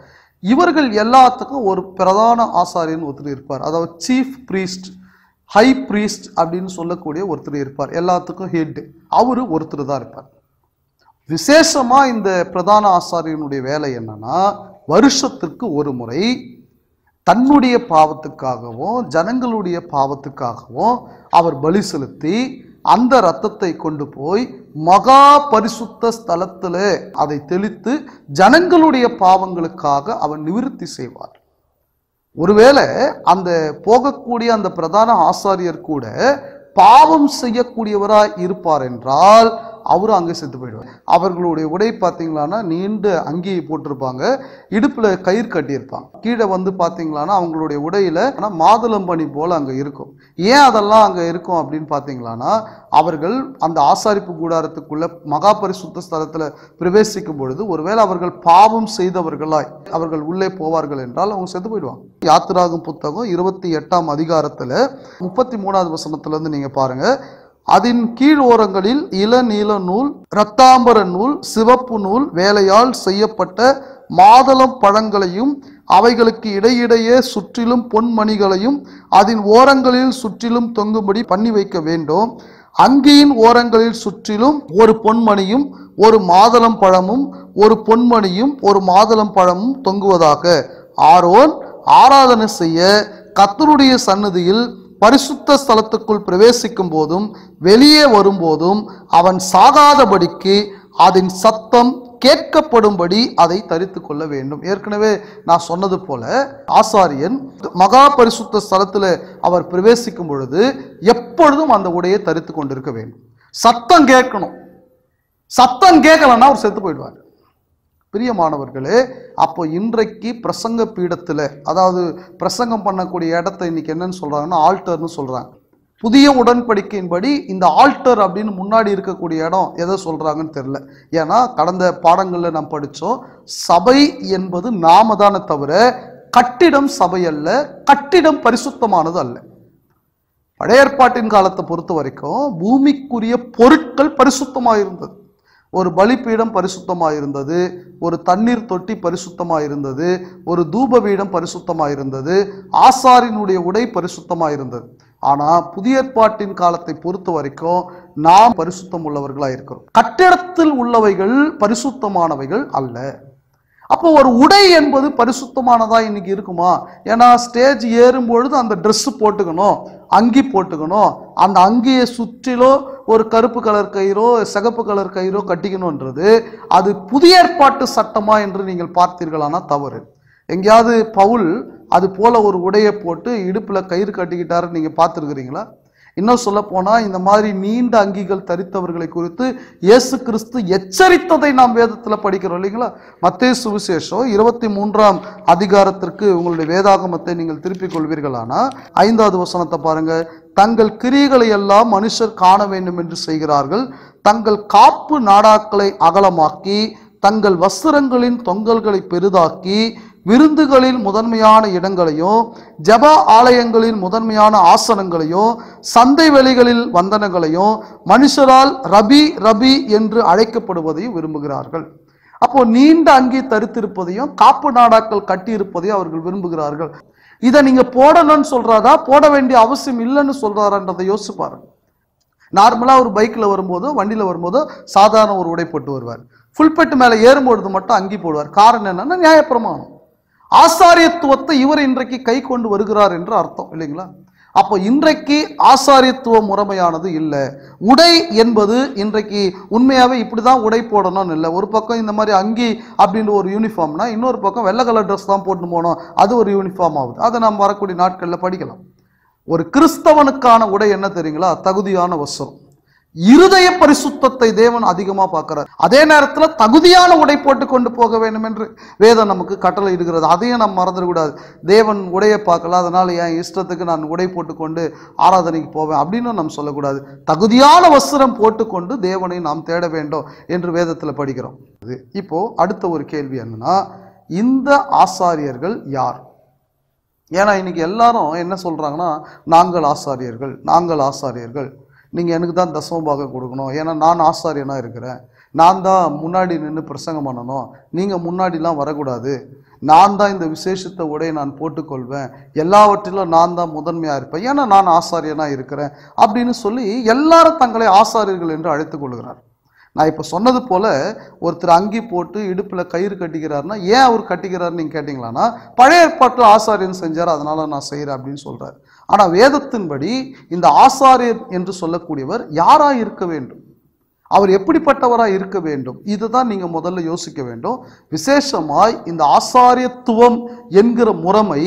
இவர்கள் எல்லாத்துக்கும் ஒரு பிரதான ஆசாரியன் ஒருத்தர் இருப்பார். அதாவது சீஃப் பிரீஸ்ட், ஹை பிரீஸ்ட் அப்படின்னு சொல்லக்கூடிய ஒருத்தர் இருப்பார். எல்லாத்துக்கும் ஹெட், அவரு ஒருத்தர் தான் இருப்பார். விசேஷமா இந்த பிரதான ஆசாரியனுடைய வேலை என்னன்னா, வருஷத்திற்கு ஒரு முறை தன்னுடைய பாவத்துக்காகவும் ஜனங்களுடைய பாவத்துக்காகவும் அவர் பலி செலுத்தி அந்த இரத்தத்தை கொண்டு போய் மகா பரிசுத்த ஸ்தலத்துல அதை தெளித்து ஜனங்களுடைய பாவங்களுக்காக அவன் நிவிருத்தி செய்வார். ஒருவேளை அந்த போகக்கூடிய அந்த பிரதான ஆசாரியர் கூட பாவம் செய்யக்கூடியவராய் இருப்பார் என்றால் அவரும் அங்கே செத்து போயிடுவார். அவர்களுடைய உடை பார்த்தீங்களான்னா நீண்ட அங்கியை போட்டிருப்பாங்க, இடுப்புல கயிறு கட்டியிருப்பாங்க. கீழே வந்து பார்த்தீங்களான்னா அவங்களுடைய உடையில மாதுளம்பனி போல அங்கே இருக்கும். ஏன் அதெல்லாம் அங்கே இருக்கும் அப்படின்னு பார்த்தீங்களான்னா, அவர்கள் அந்த ஆசாரிப்பு கூடாரத்துக்குள்ள மகா பரிசுத்த ஸ்தலத்துல பிரவேசிக்கும் பொழுது ஒருவேளை அவர்கள் பாவம் செய்தவர்களாய் அவர்கள் உள்ளே போவார்கள் என்றால் அவங்க செத்து போயிடுவாங்க. யாத்திராகும் புத்தகம் 28ஆம் அதிகாரத்துல 33வது வசனத்துல இருந்து நீங்க பாருங்க. அதன் கீழ் ஓரங்களில் இளநீல நூல், இரத்தாம்பர நூல், சிவப்பு நூல் வேலையால் செய்யப்பட்ட மாதளம் பழங்களையும் அவைகளுக்கு இடையிடையே சுற்றிலும் பொன்மணிகளையும் அதன் ஓரங்களில் சுற்றிலும் தொங்கும்படி பண்ணி வைக்க வேண்டும். அங்கியின் ஓரங்களில் சுற்றிலும் ஒரு பொன்மணியும் ஒரு மாதளம் பழமும் ஒரு பொன்மணியும் ஒரு மாதளம் பழமும் தொங்குவதாக. ஆரோன் ஆராதனை செய்ய கர்த்தருடைய சந்நிதியில் பரிசுத்த ஸ்தலத்துக்குள் பிரவேசிக்கும் போதும் வெளியே வரும்போதும் அவன் சாகாதபடிக்கு அதன் சத்தம் கேட்கப்படும்படி அதை தரித்து கொள்ள வேண்டும். ஏற்கனவே நான் சொன்னது போல ஆசாரியன் மகா பரிசுத்த ஸ்தலத்தில் அவர் பிரவேசிக்கும் பொழுது எப்பொழுதும் அந்த உடையை தரித்து கொண்டிருக்க வேண்டும். சத்தம் கேட்கணும். சத்தம் கேட்கலன்னா அவர் செத்து போயிடுவார். பிரியமானவர்களே, அப்போ இன்றைக்கு பிரசங்க பீடத்தில், அதாவது பிரசங்கம் பண்ணக்கூடிய இடத்தை இன்னைக்கு என்னன்னு சொல்றாங்கன்னா ஆல்டர்னு சொல்றாங்க. புதிய உடன்படிக்கையின்படி இந்த ஆல்டர் அப்படின்னு முன்னாடி இருக்கக்கூடிய இடம் எதை சொல்றாங்கன்னு தெரியல. ஏன்னா கடந்த பாடங்களில் நாம் படித்தோம், சபை என்பது நாம தானே தவிர கட்டிடம் சபை அல்ல, கட்டிடம் பரிசுத்தமானது அல்ல. பழைய ஏற்பாட்டின் காலத்தை பொறுத்த வரைக்கும் பூமிக்குரிய பொருட்கள் பரிசுத்தமாக இருந்தது. ஒரு பலிபீடம் பரிசுத்தமாக இருந்தது, ஒரு தண்ணீர் தொட்டி பரிசுத்தமாக இருந்தது, ஒரு தூப பீடம் பரிசுத்தமாக இருந்தது, ஆசாரினுடைய உடை பரிசுத்தமாக இருந்தது. ஆனால் புதிய ஏற்பாட்டின் காலத்தை பொறுத்த வரைக்கும் நாம் பரிசுத்தம் உள்ளவர்களாக இருக்கிறோம். கட்டிடத்தில் உள்ளவைகள் பரிசுத்தமானவைகள் அல்ல. அப்போ ஒரு உடை என்பது பரிசுத்தமானதா இன்னைக்கு இருக்குமா? ஏன்னா ஸ்டேஜ் ஏறும் பொழுது அந்த ட்ரெஸ் போட்டுக்கணும், அங்கி போட்டுக்கணும், அந்த அங்கியை சுற்றிலோ ஒரு கருப்பு கலர் கயிறோ சிகப்பு கலர் கயிறோ கட்டிக்கணும்ன்றது அது புதிய ஏற்பாட்டு சட்டமா என்று நீங்கள் பார்த்தீர்களானா தவறு. எங்கேயாவது பவுல் அது போல ஒரு உடையை போட்டு இடுப்புல கயிறு கட்டிக்கிட்டாருன்னு நீங்க பார்த்துருக்கிறீங்களா? இன்னும் சொல்ல போனா இந்த மாதிரி நீண்ட அங்கிகள் தரித்தவர்களை குறித்து இயேசு கிறிஸ்து எச்சரித்ததை நாம் வேதத்துல படிக்கிறோம் இல்லைங்களா? மத்தேயு சுவிசேஷம் 23ஆம் அதிகாரத்திற்கு உங்களுடைய வேதாகமத்தை நீங்கள் திருப்பிக் கொள்வீர்களானா 5வது வசனத்தை பாருங்க. தங்கள் கிரியைகளை எல்லாம் மனுஷர் காண வேண்டும் என்று செய்கிறார்கள். தங்கள் காப்பு நாடாக்களை அகலமாக்கி தங்கள் வஸ்திரங்களின் தொங்கல்களை பெரிதாக்கி விருந்துகளில் முதன்மையான இடங்களையும் ஜப ஆலயங்களில் முதன்மையான ஆசனங்களையும் சந்தை வெளிகளில் வந்தனங்களையும் மனுஷரால் ரபி ரபி என்று அழைக்கப்படுவதையும் விரும்புகிறார்கள். அப்போ நீண்ட அங்கி தரித்திருப்பதையும் காப்பு நாடாக்கள் கட்டி இருப்பதையும் அவர்கள் விரும்புகிறார்கள். இதை நீங்க போடணும்னு சொல்றாரா, போட வேண்டிய அவசியம் இல்லைன்னு சொல்றாரான்றதை யோசிச்சு பாருங்க. நார்மலா ஒரு பைக்ல வரும்போதோ வண்டியில வரும்போதோ சாதாரண ஒரு உடை போட்டு வருவார். புல்பெட்டு மேல ஏறும்பொழுது மட்டும் அங்கி போடுவார். காரணம் என்னன்னா நியாயப்பிரமாணம். ஆசாரியத்துவத்தை இவர் இன்றைக்கு கை கொண்டு வருகிறார் என்று அர்த்தம் இல்லைங்களா? அப்போ இன்றைக்கு ஆசாரியத்துவ முறைமையானது இல்லை. உடை என்பது இன்றைக்கு உண்மையாவே இப்படிதான் உடை போடணும்னு இல்லை. ஒரு பக்கம் இந்த மாதிரி அங்கி அப்படின்ற ஒரு யூனிஃபார்ம்னா இன்னொரு பக்கம் வெள்ளை கலர் ட்ரெஸ் தான் போட்டு போனோம், அது ஒரு யூனிஃபார்ம் ஆகுது. அதை நாம் வரக்கூடிய நாட்களில் படிக்கலாம். ஒரு கிறிஸ்தவனுக்கான உடை என்ன தெரியுங்களா? தகுதியான வஸ்திரம். இருதய பரிசுத்தத்தை தேவன் அதிகமா பார்க்கிறார். அதே நேரத்துல தகுதியான உடை போட்டு கொண்டு போக வேண்டும் என்று வேதம் நமக்கு கட்டளை இடுகிறது. அதையும் நம்ம மறந்துடக்கூடாது. தேவன் உடையை பார்க்கல, அதனால என் இஷ்டத்துக்கு நான் உடை போட்டுக்கொண்டு ஆராதனைக்கு போவேன் அப்படின்னு நம்ம சொல்லக்கூடாது. தகுதியான வஸ்திரம் போட்டுக்கொண்டு தேவனை நாம் தேட வேண்டும் என்று வேதத்துல படிக்கிறோம். இப்போ அடுத்த ஒரு கேள்வி என்னன்னா, இந்த ஆசாரியர்கள் யார்? ஏன்னா இன்னைக்கு எல்லாரும் என்ன சொல்றாங்கன்னா, நாங்கள் ஆசாரியர்கள், நாங்கள் ஆசாரியர்கள், நீங்கள் எனக்கு தான் தசமபாகம் கொடுக்கணும், ஏன்னா நான் ஆசாரியனாக இருக்கிறேன், நான் தான் முன்னாடி நின்று பிரசங்கம் பண்ணணும், நீங்கள் முன்னாடிலாம் வரக்கூடாது, நான் தான் இந்த விசேஷத்தை உடையை நான் போட்டுக்கொள்வேன், எல்லாவற்றிலும் நான் தான் முதன்மையாக இருப்பேன், ஏன்னா நான் ஆசாரியனாக இருக்கிறேன் அப்படின்னு சொல்லி எல்லாரும் தங்களை ஆசாரியர்கள் என்று அழைத்து கொள்கிறார். நான் இப்போ சொன்னது போல ஒருத்தர் அங்கி போட்டு இடுப்பில் கயிறு கட்டிக்கிறாருன்னா ஏன் அவர் கட்டிக்கிறாருன்னு நீங்கள் கேட்டிங்களான்னா, பழைய ஏற்பாட்டில் ஆசாரியன் செஞ்சார், அதனால நான் செய்கிறேன் அப்படின்னு சொல்கிறார். ஆனால் வேதத்தின்படி இந்த ஆசாரியர் என்று சொல்லக்கூடியவர் யாராக இருக்க வேண்டும், அவர் எப்படிப்பட்டவராக இருக்க வேண்டும், இதுதான் நீங்கள் முதல்ல யோசிக்க வேண்டும். விசேஷமாய் இந்த ஆசாரியத்துவம் என்கிற முறைமை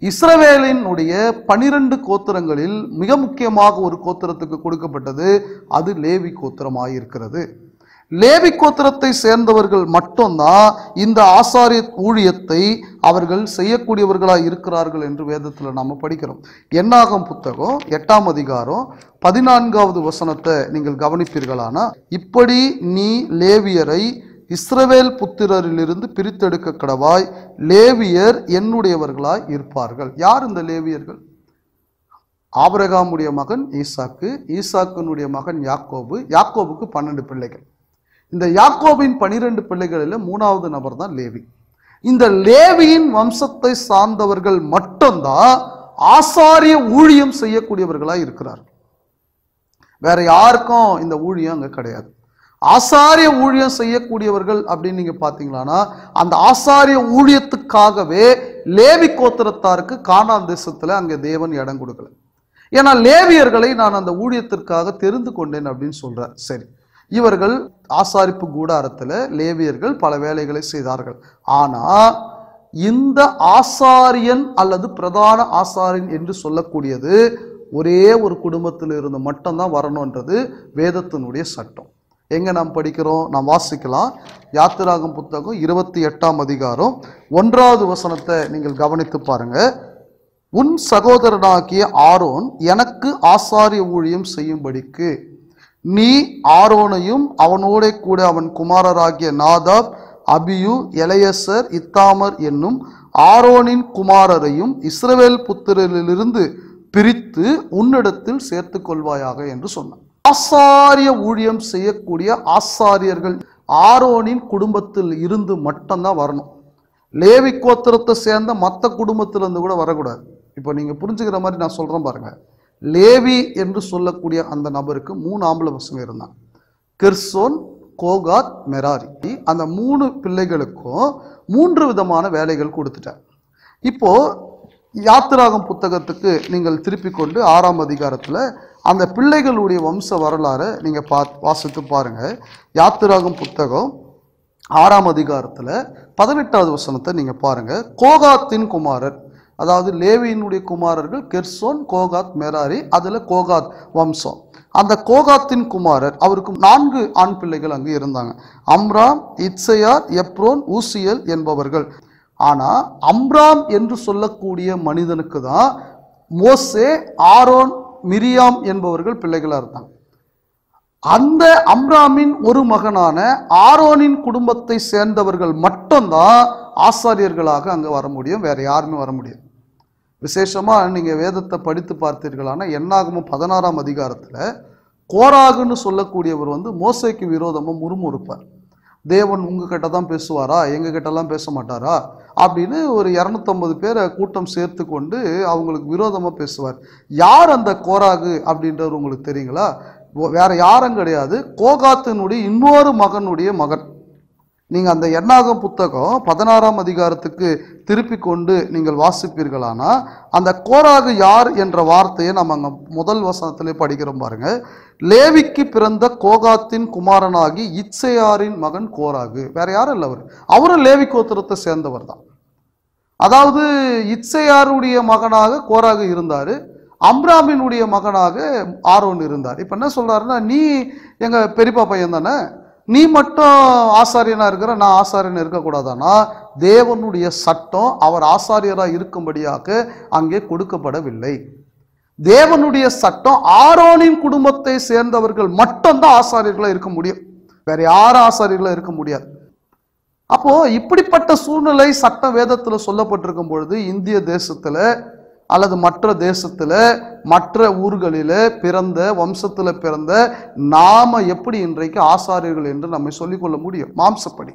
இஸ்ரவேலினுடைய 12 கோத்திரங்களில் மிக முக்கியமாக ஒரு கோத்திரத்துக்கு கொடுக்கப்பட்டது. அது லேவி கோத்திரமாக இருக்கிறது. லேவி கோத்திரத்தை சேர்ந்தவர்கள் மட்டும்தான் இந்த ஆசாரிய ஊழியத்தை அவர்கள் செய்யக்கூடியவர்களாக இருக்கிறார்கள் என்று வேதத்தில் நாம் படிக்கிறோம். என்னாகும் புத்தகம் 8ஆம் அதிகாரம் 14வது வசனத்தை நீங்கள் கவனிப்பீர்களானா, இப்படி நீ லேவியரை இஸ்ரவேல் புத்திரரிலிருந்து பிரித்தெடுக்க கடவாய், லேவியர் என்னுடையவர்களாய் இருப்பார்கள். யார் இந்த லேவியர்கள்? ஆபிரகாமுடைய மகன் ஈசாக்கு, ஈசாக்கினுடைய மகன் யாக்கோபு, யாக்கோபுக்கு 12 பிள்ளைகள். இந்த யாக்கோபின் 12 பிள்ளைகளில் 3வது நபர் தான் லேவி. இந்த லேவியின் வம்சத்தை சார்ந்தவர்கள் மட்டும்தான் ஆசாரிய ஊழியம் செய்யக்கூடியவர்களாய் இருக்கிறார்கள். வேற யாருக்கும் இந்த ஊழியம் அங்க கிடையாது. ஆசாரிய ஊழியம் செய்யக்கூடியவர்கள் அப்படின்னு நீங்க பாத்தீங்களான்னா, அந்த ஆசாரிய ஊழியத்துக்காகவே லேவி கோத்திரத்தாருக்கு கானான் தேசத்துல அங்க தேவன் இடம் கொடுக்கல. ஏன்னா லேவியர்களை நான் அந்த ஊழியத்திற்காக தெரிந்து கொண்டேன் அப்படின்னு சொல்றார். சரி, இவர்கள் ஆசாரிப்பு கூடாரத்துல லேவியர்கள் பல வேலைகளை செய்தார்கள். ஆனா இந்த ஆசாரியன் அல்லது பிரதான ஆசாரியன் என்று சொல்லக்கூடியது ஒரே ஒரு குடும்பத்தில் இருந்து மட்டும்தான் வரணும்ன்றது வேதத்தினுடைய சட்டம். எங்க நாம் படிக்கிறோம்? நாம் வாசிக்கலாம். யாத்திராகம் புத்தகம் 28ஆம் அதிகாரம் 1வது வசனத்தை நீங்கள் கவனித்து பாருங்க. உன் சகோதரனாகிய ஆரோன் எனக்கு ஆசாரிய ஊழியம் செய்யும்படிக்கு நீ ஆரோனையும் அவனோட கூட அவன் குமாரராகிய நாதாப், அபியு, எலையசர், இத்தாமர் என்னும் ஆரோனின் குமாரரையும் இஸ்ரவேல் புத்திரரிலிருந்து பிரித்து உன்னிடத்தில் சேர்த்து கொள்வாயாக என்று சொன்னான். ஆசாரிய ஊழியம் செய்யக்கூடிய ஆசாரியர்கள் ஆரோனின் குடும்பத்தில் இருந்து மட்டும்தான் வரணும். லேவி கோத்திரத்தை சேர்ந்த மற்ற குடும்பத்திலிருந்து கூட வரக்கூடாது. இப்போ நீங்க புரிஞ்சுக்கிற மாதிரி நான் சொல்றேன் பாருங்க. லேவி என்று சொல்லக்கூடிய அந்த நபருக்கு 3 ஆம்பளை பசங்க இருந்தாங்க. Gershon, Kohath, Merari. அந்த 3 பிள்ளைகளுக்கும் 3 விதமான வேலைகள் கொடுத்துட்டார். இப்போ யாத்திராகம் புத்தகத்துக்கு நீங்கள் திருப்பி கொண்டு 6ஆம் அதிகாரத்துல அந்த பிள்ளைகளுடைய வம்ச வரலாறு நீங்க வாசித்து பாருங்க. யாத்திராகம் புத்தகம் 6ஆம் அதிகாரத்துல 18வது வசனத்தை நீங்க பாருங்க. கோகாத்தின் குமாரர், அதாவது லேவியினுடைய குமாரர்கள் கெர்சோன், கோகாத், மெராரி. அதுல கோகாத் வம்சம். அந்த கோகாத்தின் குமாரர், அவருக்கு 4 ஆண் பிள்ளைகள் அங்கு இருந்தாங்க. அம்ராம், இத்சையார், எப்ரோன், ஊசியல் என்பவர்கள். ஆனா அம்ராம் என்று சொல்லக்கூடிய மனிதனுக்கு தான் மோசே, ஆரோன், மிரியாம் என்பவர்கள் பிள்ளைகளா இருந்தாங்க. அந்த அம்ராமின் ஒரு மகனான ஆரோனின் குடும்பத்தை சேர்ந்தவர்கள் மட்டும்தான் ஆசாரியர்களாக அங்க வர முடியும். வேற யாருமே வர முடியாது. விசேஷமா நீங்க வேதத்தை படித்து பார்த்தீர்களான என்னாகமும் 16ஆம் அதிகாரத்துல கோராகுன்னு சொல்லக்கூடியவர் மோசேக்கு விரோதமா முறுமுறுப்பார். தேவன் உங்ககிட்ட தான் பேசுவாரா, எங்க கிட்டலாம் பேச மாட்டாரா அப்படின்னு ஒரு 250 பேரை கூட்டம் சேர்த்து கொண்டு அவங்களுக்கு விரோதமா பேசுவார். யார் அந்த கோராகு அப்படின்றவர் உங்களுக்கு தெரியுங்களா? வேற யாரும் கிடையாது, கோகாத்தினுடைய இன்னொரு மகனுடைய மகன். நீங்க அந்த என்னாகம் புத்தகம் 16ஆம் அதிகாரத்துக்கு திருப்பி கொண்டு நீங்கள் வாசிப்பீர்களானா, அந்த கோராகு யார் என்ற வார்த்தையை நம்ம அங்க முதல் வசனத்திலே படிக்கிறோம் பாருங்க. லேவிக்கு பிறந்த கோகாத்தின் குமாரனாகி இத்சையாரின் மகன் கோராகு. வேற யாரும் இல்லை, அவரும் லேவி கோத்திரத்தை சேர்ந்தவர் தான். அதாவது இத்சையாருடைய மகனாக கோராகு இருந்தாரு. அம்ராமினுடைய மகனாக ஆரோன் இருந்தார். இப்ப என்ன சொல்றாருன்னா, நீ எங்க பெரியப்பா பையன் தானே, நீ மட்டும் ஆசாரியனா இருக்கிற, நான் ஆசாரியனா இருக்கக்கூடாதானா? தேவனுடைய சட்டம் அவர் ஆசாரியரா இருக்கும்படியாக அங்கே கொடுக்கப்படவில்லை. தேவனுடைய சட்டம் ஆரோனின் குடும்பத்தை சேர்ந்தவர்கள் மட்டும்தான் ஆசாரியர்களா இருக்க முடியும், வேற யாரும் ஆசாரியர்களா இருக்க முடியாது. அப்போ இப்படிப்பட்ட சூழ்நிலை சட்ட வேதத்துல சொல்லப்பட்டிருக்கும் பொழுது, இந்திய தேசத்துல அல்லது மற்ற தேசத்துல மற்ற ஊர்களில பிறந்த வம்சத்துல பிறந்த நாம எப்படி இன்றைக்கு ஆசாரியர்கள் என்று நம்மை சொல்லிக்கொள்ள முடியும்? மாம்சப்படி.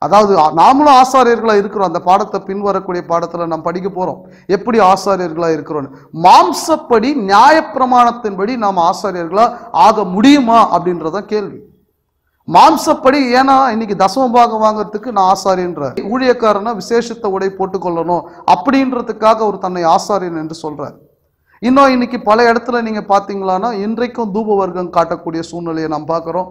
அதாவது நாமளும் ஆசாரியர்களா இருக்கிறோம். அந்த பாடத்தை பின்வரக்கூடிய பாடத்துல நாம் படிக்க போறோம், எப்படி ஆசாரியர்களா இருக்கிறோம். மாம்சப்படி நியாயப்பிரமாணத்தின்படி நாம் ஆசாரியர்களா ஆக முடியுமா அப்படின்றத கேள்வி. மாம்சப்படி, ஏன்னா இன்னைக்கு தசம பாகம் வாங்கறதுக்கு நான் ஆசாரியன்ற, ஊழியக்காரனா விசேஷத்த உடை போட்டுக்கொள்ளணும் அப்படின்றதுக்காக ஒரு தன்னை ஆசாரியன் என்று சொல்றார். இன்னும் இன்னைக்கு பல இடத்துல நீங்க பாத்தீங்களான்னா, இன்றைக்கும் தூப வர்க்கம் காட்டக்கூடிய சூழ்நிலையை நாம் பார்க்கிறோம்,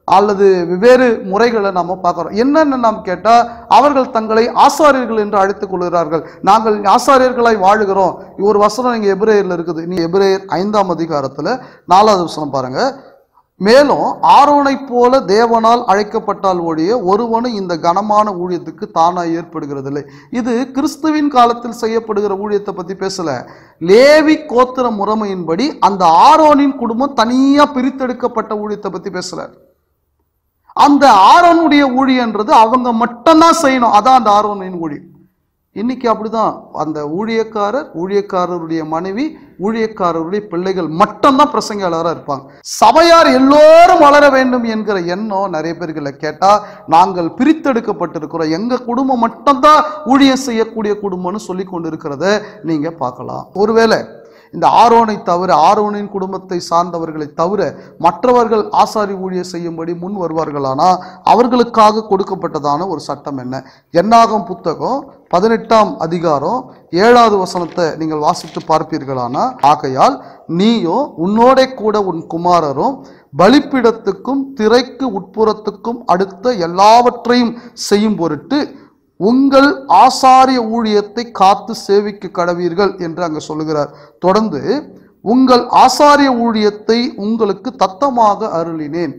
அல்லது வெவ்வேறு முறைகளை நாம பார்க்கிறோம். என்னன்னு நாம் கேட்டா, அவர்கள் தங்களை ஆசாரியர்கள் என்று அழைத்துக் கொள்கிறார்கள். நாங்கள் ஆசாரியர்களாய் வாழுகிறோம். ஒரு வசனம் இங்க எபிரேயர்ல இருக்குது. நீ எபிரேயர் 5ஆம் அதிகாரத்துல 4வது வசனம் பாருங்க. மேலும் ஆரோனை போல தேவனால் அழைக்கப்பட்டால் ஒழிய ஒருவனும் இந்த கனமான ஊழியத்துக்கு தானாய் ஏற்படுகிறது இல்லை. இது கிறிஸ்துவின் காலத்தில் செய்யப்படுகிற ஊழியத்தை பத்தி பேசல. லேவி கோத்திர முறைமையின்படி அந்த ஆரோனின் குடும்பம் தனியா பிரித்தெடுக்கப்பட்ட ஊழியத்தை பத்தி பேசல. அந்த ஆரோனுடைய ஊழியன்றது அவங்க மட்டும்தான் செய்யணும், அதான் அந்த ஆரோனின் ஊழியம். இன்னைக்கு அப்படிதான். அந்த ஊழியக்காரருடைய மனைவி, ஊழியக்காரருடைய பிள்ளைகள் மட்டும்தான் பிரசங்கியாளராக இருப்பாங்க. சபையார் எல்லோரும் வளர வேண்டும் என்கிற எண்ணம் நிறைய பேர்களை கேட்டா, நாங்கள் பிரித்தெடுக்கப்பட்டிருக்கிறோம், எங்க குடும்பம் மட்டும்தான் ஊழியம் செய்யக்கூடிய குடும்பம்னு சொல்லி கொண்டு இருக்கிறத நீங்க பார்க்கலாம். ஒருவேளை இந்த ஆரோனை தவிர, ஆரோனின் குடும்பத்தை சார்ந்தவர்களை தவிர மற்றவர்கள் ஆசாரி ஊழியம் செய்யும்படி முன் வருவார்களானா அவர்களுக்காக கொடுக்கப்பட்டதான ஒரு சட்டம் என்ன? என்னாகும் புத்தகம் 18ஆம் அதிகாரம் 7வது வசனத்தை நீங்கள் வாசித்து பார்ப்பீர்களானா, ஆகையால் நீயோ உன்னோட கூட உன் குமாரரும் பலிப்பீடத்துக்கும் திரைக்கு உட்புறத்துக்கும் அடுத்த எல்லாவற்றையும் செய்யும் பொருட்டு உங்கள் ஆசாரிய ஊழியத்தை காத்து சேவிக்க கடவீர்கள் என்று அங்க சொல்லுகிறார். தொடர்ந்து உங்கள் ஆசாரிய ஊழியத்தை உங்களுக்கு தத்தமாக அருளினேன்,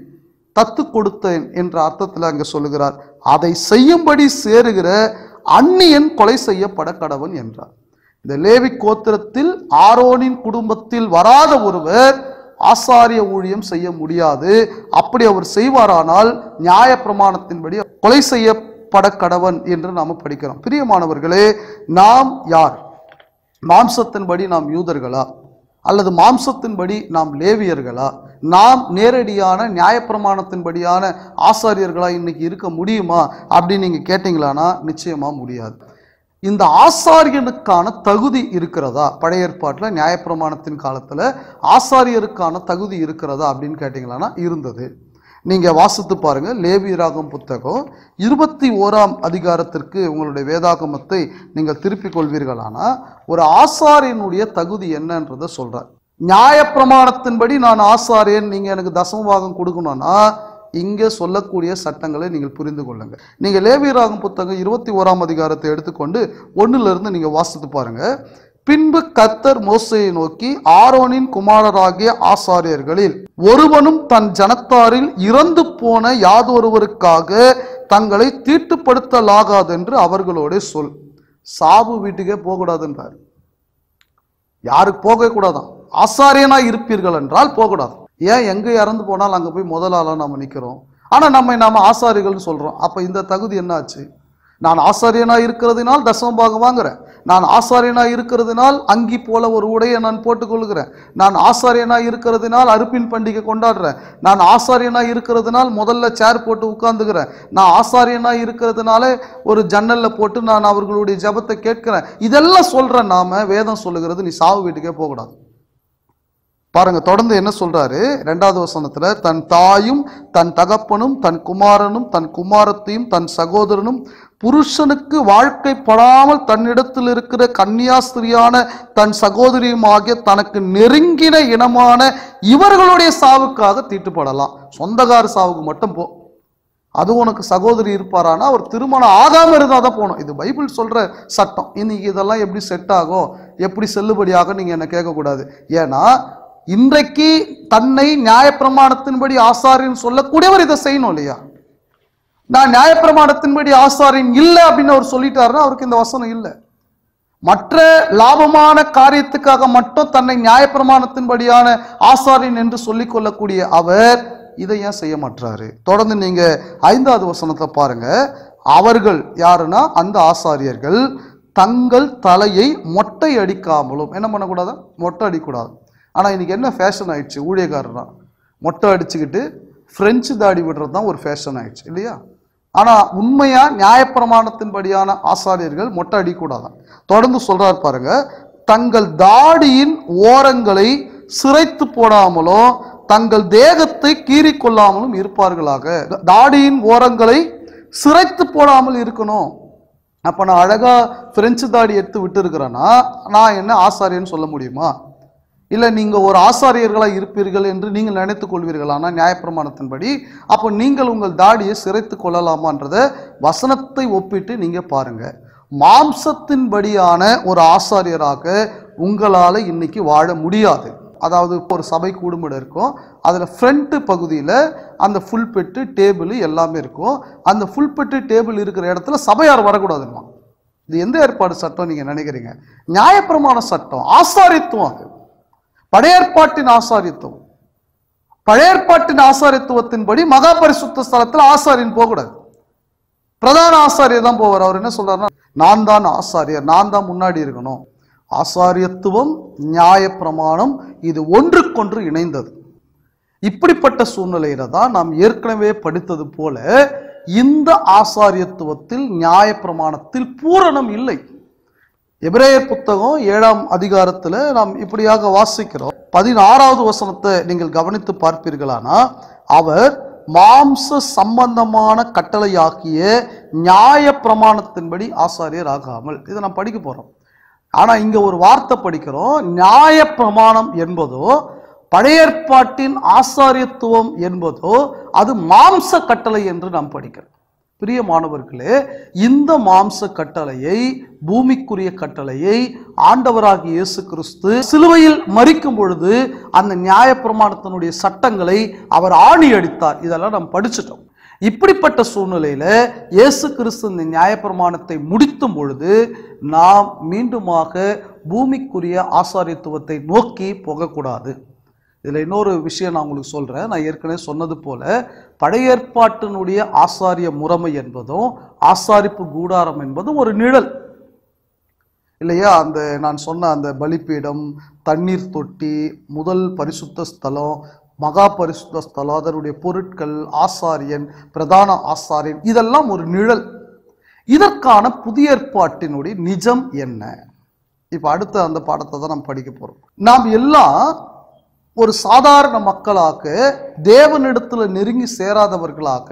தத்து கொடுத்தேன் என்ற அர்த்தத்தில் அங்க சொல்லுகிறார். அதை செய்யும்படி சேருகிற அந்நியன் கொலை செய்யப்பட கடவன் என்றார். இந்த லேவி கோத்திரத்தில் ஆரோனின் குடும்பத்தில் வராத ஒருவர் ஆசாரிய ஊழியம் செய்ய முடியாது. அப்படி அவர் செய்வாரானால் நியாய பிரமாணத்தின்படி கொலை செய்ய படக்கடவன் என்று நாம் படிக்கிறோம். பிரியமானவர்களே, நாம் யார்? மாம்சத்தின்படி நாம் யூதர்களா அல்லது மாம்சத்தின்படி நாம் லேவியர்களா? நாம் நேரடியான நியாயப்பிரமாணத்தின்படியான ஆசாரியர்களா இன்னைக்கு இருக்க முடியுமா அப்படின்னு நீங்க கேட்டீங்களானா நிச்சயமா முடியாது. இந்த ஆசாரியனுக்கான தகுதி இருக்கிறதா? பழைய ஏற்பாட்டில் நியாயப்பிரமாணத்தின் காலத்துல ஆசாரியருக்கான தகுதி இருக்கிறதா அப்படின்னு கேட்டீங்களானா இருந்தது. நீங்க வாசித்து பாருங்க, லேவியராகம் புத்தகம் 21ஆம் அதிகாரத்திற்கு உங்களுடைய வேதாகமத்தை நீங்கள் திருப்பிக் கொள்வீர்களானா ஒரு ஆசாரியனுடைய தகுதி என்னன்றதை சொல்றார். நியாயப்பிரமாணத்தின்படி நான் ஆசாரியன், நீங்க எனக்கு தசமபாகம் கொடுக்கணும்னா இங்கே சொல்லக்கூடிய சட்டங்களை நீங்கள் புரிந்து கொள்ளுங்க. நீங்க லேவியராகம் புத்தகம் 21ஆம் அதிகாரத்தை எடுத்துக்கொண்டு 1லிருந்து நீங்க வாசித்து பாருங்க. பின்பு கர்த்தர் மோசேயை நோக்கி, ஆரோனின் குமாரராகிய ஆசாரியர்களில் ஒருவனும் தன் ஜனத்தாரில் இறந்து போன யாதொருவருக்காக தங்களை தீட்டுப்படுத்தலாகாது என்று அவர்களோட சொல். சாவு வீட்டுக்கே போகக்கூடாதுன்றார். யாருக்கு போக கூடாதான்? ஆசாரியனா இருப்பீர்கள் என்றால் போகக்கூடாது. ஏன்? எங்க இறந்து போனால் அங்க போய் முதலாளா நாம நிக்கிறோம், ஆனா நாம ஆசாரிகள் சொல்றோம். அப்ப இந்த தகுதி என்ன ஆச்சு? நான் ஆசாரியனா இருக்கிறதுனால் தசமபாகம் வாங்குறேன், நான் ஆசாரியனா இருக்கிறதுனால் அங்கி போல ஒரு உடையை நான் போட்டுக்கொள்கிறேன், நான் ஆசாரியனா இருக்கிறதுனால் அறுப்பின் பண்டிகை கொண்டாடுறேன், நான் ஆசாரியனா இருக்கிறதுனால் முதல்ல சேர் போட்டு உட்கார்ந்துக்கிறேன், நான் ஆசாரியனா இருக்கிறதுனால ஒரு ஜன்னல்ல போட்டு நான் அவர்களுடைய ஜெபத்தை கேட்கிறேன். இதெல்லாம் சொல்ற நாம வேதம் சொல்லுகிறது நீ சாவு வீட்டுக்கே போகக்கூடாது. பாருங்க, தொடர்ந்து என்ன சொல்றாரு 2வது வசனத்துல, தன் தாயும் தன் தகப்பனும் தன் குமாரனும் தன் குமாரத்தையும் தன் சகோதரனும் புருஷனுக்கு வாழ்க்கைப்படாமல் தன்னிடத்தில் இருக்கிற கன்னியாஸ்திரியான தன் சகோதரியும் ஆகிய தனக்கு நெருங்கின இனமான இவர்களுடைய சாவுக்காக தீட்டுப்படலாம். சொந்தக்கார சாவுக்கு மட்டும் போ, அது உனக்கு சகோதரி இருப்பாரானா அவர் திருமணம் ஆகாம இருந்தால் தான் போகணும். இது பைபிள் சொல்ற சட்டம். இன்னைக்கு இதெல்லாம் எப்படி செட் ஆகும், எப்படி செல்லுபடியாகும் நீங்க என்ன கேட்கக்கூடாது. ஏன்னா இன்றைக்கு தன்னை நியாயப்பிரமாணத்தின்படி ஆசாரியன் சொல்லக்கூடியவர் இதை செய்யணும் இல்லையா? நான் நியாயப்பிரமாணத்தின்படி ஆசாரியன் இல்லை அப்படின்னு அவர் சொல்லிட்டாருன்னா அவருக்கு இந்த வசனம் இல்லை. மற்ற லாபமான காரியத்துக்காக மட்டும் தன்னை நியாயப்பிரமாணத்தின்படியான ஆசாரியன் என்று சொல்லிக் கொள்ளக்கூடிய அவர் இதை ஏன் செய்ய மாட்டாரு? தொடர்ந்து நீங்க 5வது வசனத்தை பாருங்க. அவர்கள் யாருன்னா அந்த ஆசாரியர்கள் தங்கள் தலையை மொட்டை அடிக்காமலும் என்ன பண்ணக்கூடாது? மொட்டை அடிக்கூடாது. ஆனா இன்னைக்கு என்ன ஃபேஷன் ஆயிடுச்சு? ஊழியக்காரனா மொட்டை அடிச்சுக்கிட்டு பிரெஞ்சு தாடி விடுறது தான் ஒரு ஃபேஷன் ஆயிடுச்சு இல்லையா? ஆனா உண்மையா நியாயப்பிரமாணத்தின்படியான ஆசாரியர்கள் மொட்டை அடிக்கூடாதான். தொடர்ந்து சொல்றாரு பாருங்க. தங்கள் தாடியின் ஓரங்களை சிரைத்து போடாமலும் தங்கள் தேகத்தை கீறிக்கொள்ளாமலும் இருப்பார்களாக. தாடியின் ஓரங்களை சிரைத்து போடாமல் இருக்கணும். அப்ப நான் அழகா பிரெஞ்சு தாடி எடுத்து விட்டு இருக்கிறேன்னா நான் என்ன ஆசாரியன்னு சொல்ல முடியுமா? இல்ல நீங்க ஒரு ஆசாரியர்களா இருப்பீர்கள் என்று நீங்கள் நினைத்துக் கொள்வீர்களானா நியாயப்பிரமாணத்தின்படி? அப்போ நீங்கள் உங்கள் தாடியை சிரைத்து கொள்ளலாமான்றத வசனத்தை ஒப்பிட்டு நீங்க பாருங்க. மாம்சத்தின்படியான ஒரு ஆசாரியராக உங்களால இன்னைக்கு வாழ முடியாது. அதாவது ஒரு சபை கூடுமிடம் இருக்கும், அதுல ஃப்ரண்ட் பகுதியில அந்த ஃபுல் பெட்டு டேபிள் எல்லாமே இருக்கும். அந்த ஃபுல் பெட்டு டேபிள் இருக்கிற இடத்துல சபையார் வரக்கூடாதுமா. இது எந்த ஏற்பாடு சட்டம் நீங்க நினைக்கிறீங்க? நியாயப்பிரமாண சட்டம், ஆசாரித்துவம். அது பழைய ஏற்பாட்டின் ஆசாரித்துவம். பழைய ஏற்பாட்டின் ஆசாரித்துவத்தின்படி மகா பரிசுத்த ஸ்தலத்துல ஆசாரியன் போகக்கூடாது, பிரதான ஆசாரியர் தான் போவார். அவர் என்ன சொல்றாருன்னா, நான் தான் ஆசாரியர், நான் தான் முன்னாடி இருக்கணும். ஆசாரியத்துவம் நியாயப்பிரமாணம் இது ஒன்றுக்கொன்று இணைந்தது. இப்படிப்பட்ட சூழ்நிலையில தான் நாம் ஏற்கனவே படித்தது போல இந்த ஆசாரியத்துவத்தில் நியாயப்பிரமாணத்தில் பூரணம் இல்லை. எபிரேயர் புத்தகம் 7ஆம் அதிகாரத்துல நாம் இப்படியாக வாசிக்கிறோம். 16வது வசனத்தை நீங்கள் கவனித்து பார்ப்பீர்களானா, அவர் மாம்ச சம்பந்தமான கட்டளையாக்கிய நியாய பிரமாணத்தின்படி ஆசாரியர் ஆகாமல். இதை நாம் படிக்க போறோம். ஆனா இங்க ஒரு வார்த்தை படிக்கிறோம், நியாய பிரமாணம் என்பதோ பழைய ஏற்பாட்டின் ஆசாரியத்துவம் என்பதோ அது மாம்ச கட்டளை என்று நாம் படிக்கிறோம். பிரியமானவர்களே, இந்த மாம்ச கட்டளையை, பூமிக்குரிய கட்டளையை ஆண்டவராகிய இயேசு கிறிஸ்து சிலுவையில் மரிக்கும் பொழுது அந்த நியாய பிரமாணத்தினுடைய சட்டங்களை அவர் ஆணி அடித்தார். இதெல்லாம் நாம் படிச்சிட்டோம். இப்படிப்பட்ட சூழ்நிலையில இயேசு கிறிஸ்து இந்த நியாயப்பிரமாணத்தை முடித்தும் பொழுது நாம் மீண்டுமாக பூமிக்குரிய ஆசாரியத்துவத்தை நோக்கி போகக்கூடாது. இதுல இன்னொரு விஷயம் நான் உங்களுக்கு சொல்றேன். நான் ஏற்கனவே சொன்னது போல பழைய ஏற்பாட்டினுடைய ஆசாரிய முறைமை என்பதும் ஆசாரிப்பு கூடாரம் என்பதும் ஒரு நிழல் இல்லையா? அந்த நான் சொன்ன அந்த பலிபீடம், தண்ணீர் தொட்டி, முதல் பரிசுத்த ஸ்தலம், மகா பரிசுத்த ஸ்தலம், அதனுடைய பொருட்கள், ஆசாரியன், பிரதான ஆசாரியன், இதெல்லாம் ஒரு நிழல். இதற்கான புதிய ஏற்பாட்டினுடைய நிஜம் என்ன? இப்ப அடுத்த அந்த பாடத்தை தான் நாம் படிக்க போறோம். நாம் எல்லாம் ஒரு சாதாரண மக்களாக தேவனிடத்துல நெருங்கி சேராதவர்களாக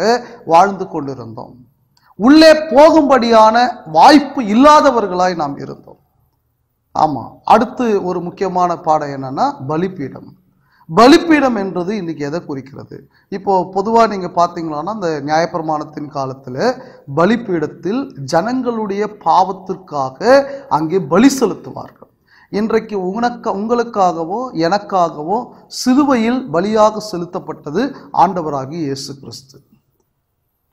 வாழ்ந்து கொண்டிருந்தோம். உள்ளே போகும்படியான வாய்ப்பு இல்லாதவர்களாய் நாம் இருந்தோம். ஆமா, அடுத்து ஒரு முக்கியமான பாடம் என்னன்னா பலிபீடம். பலிபீடம் என்றது இன்னைக்கு எதை குறிக்கிறது? இப்போ பொதுவா நீங்க பாத்தீங்கன்னா அந்த நியாயப்பிரமாணத்தின் காலத்துல பலிபீடத்தில் ஜனங்களுடைய பாவத்திற்காக அங்கே பலி செலுத்துவார்கள். இன்றைக்கு உங்களுக்காகவோ எனக்காகவோ சிலுவையில் பலியாக செலுத்தப்பட்டது ஆண்டவராகிய இயேசு கிறிஸ்து.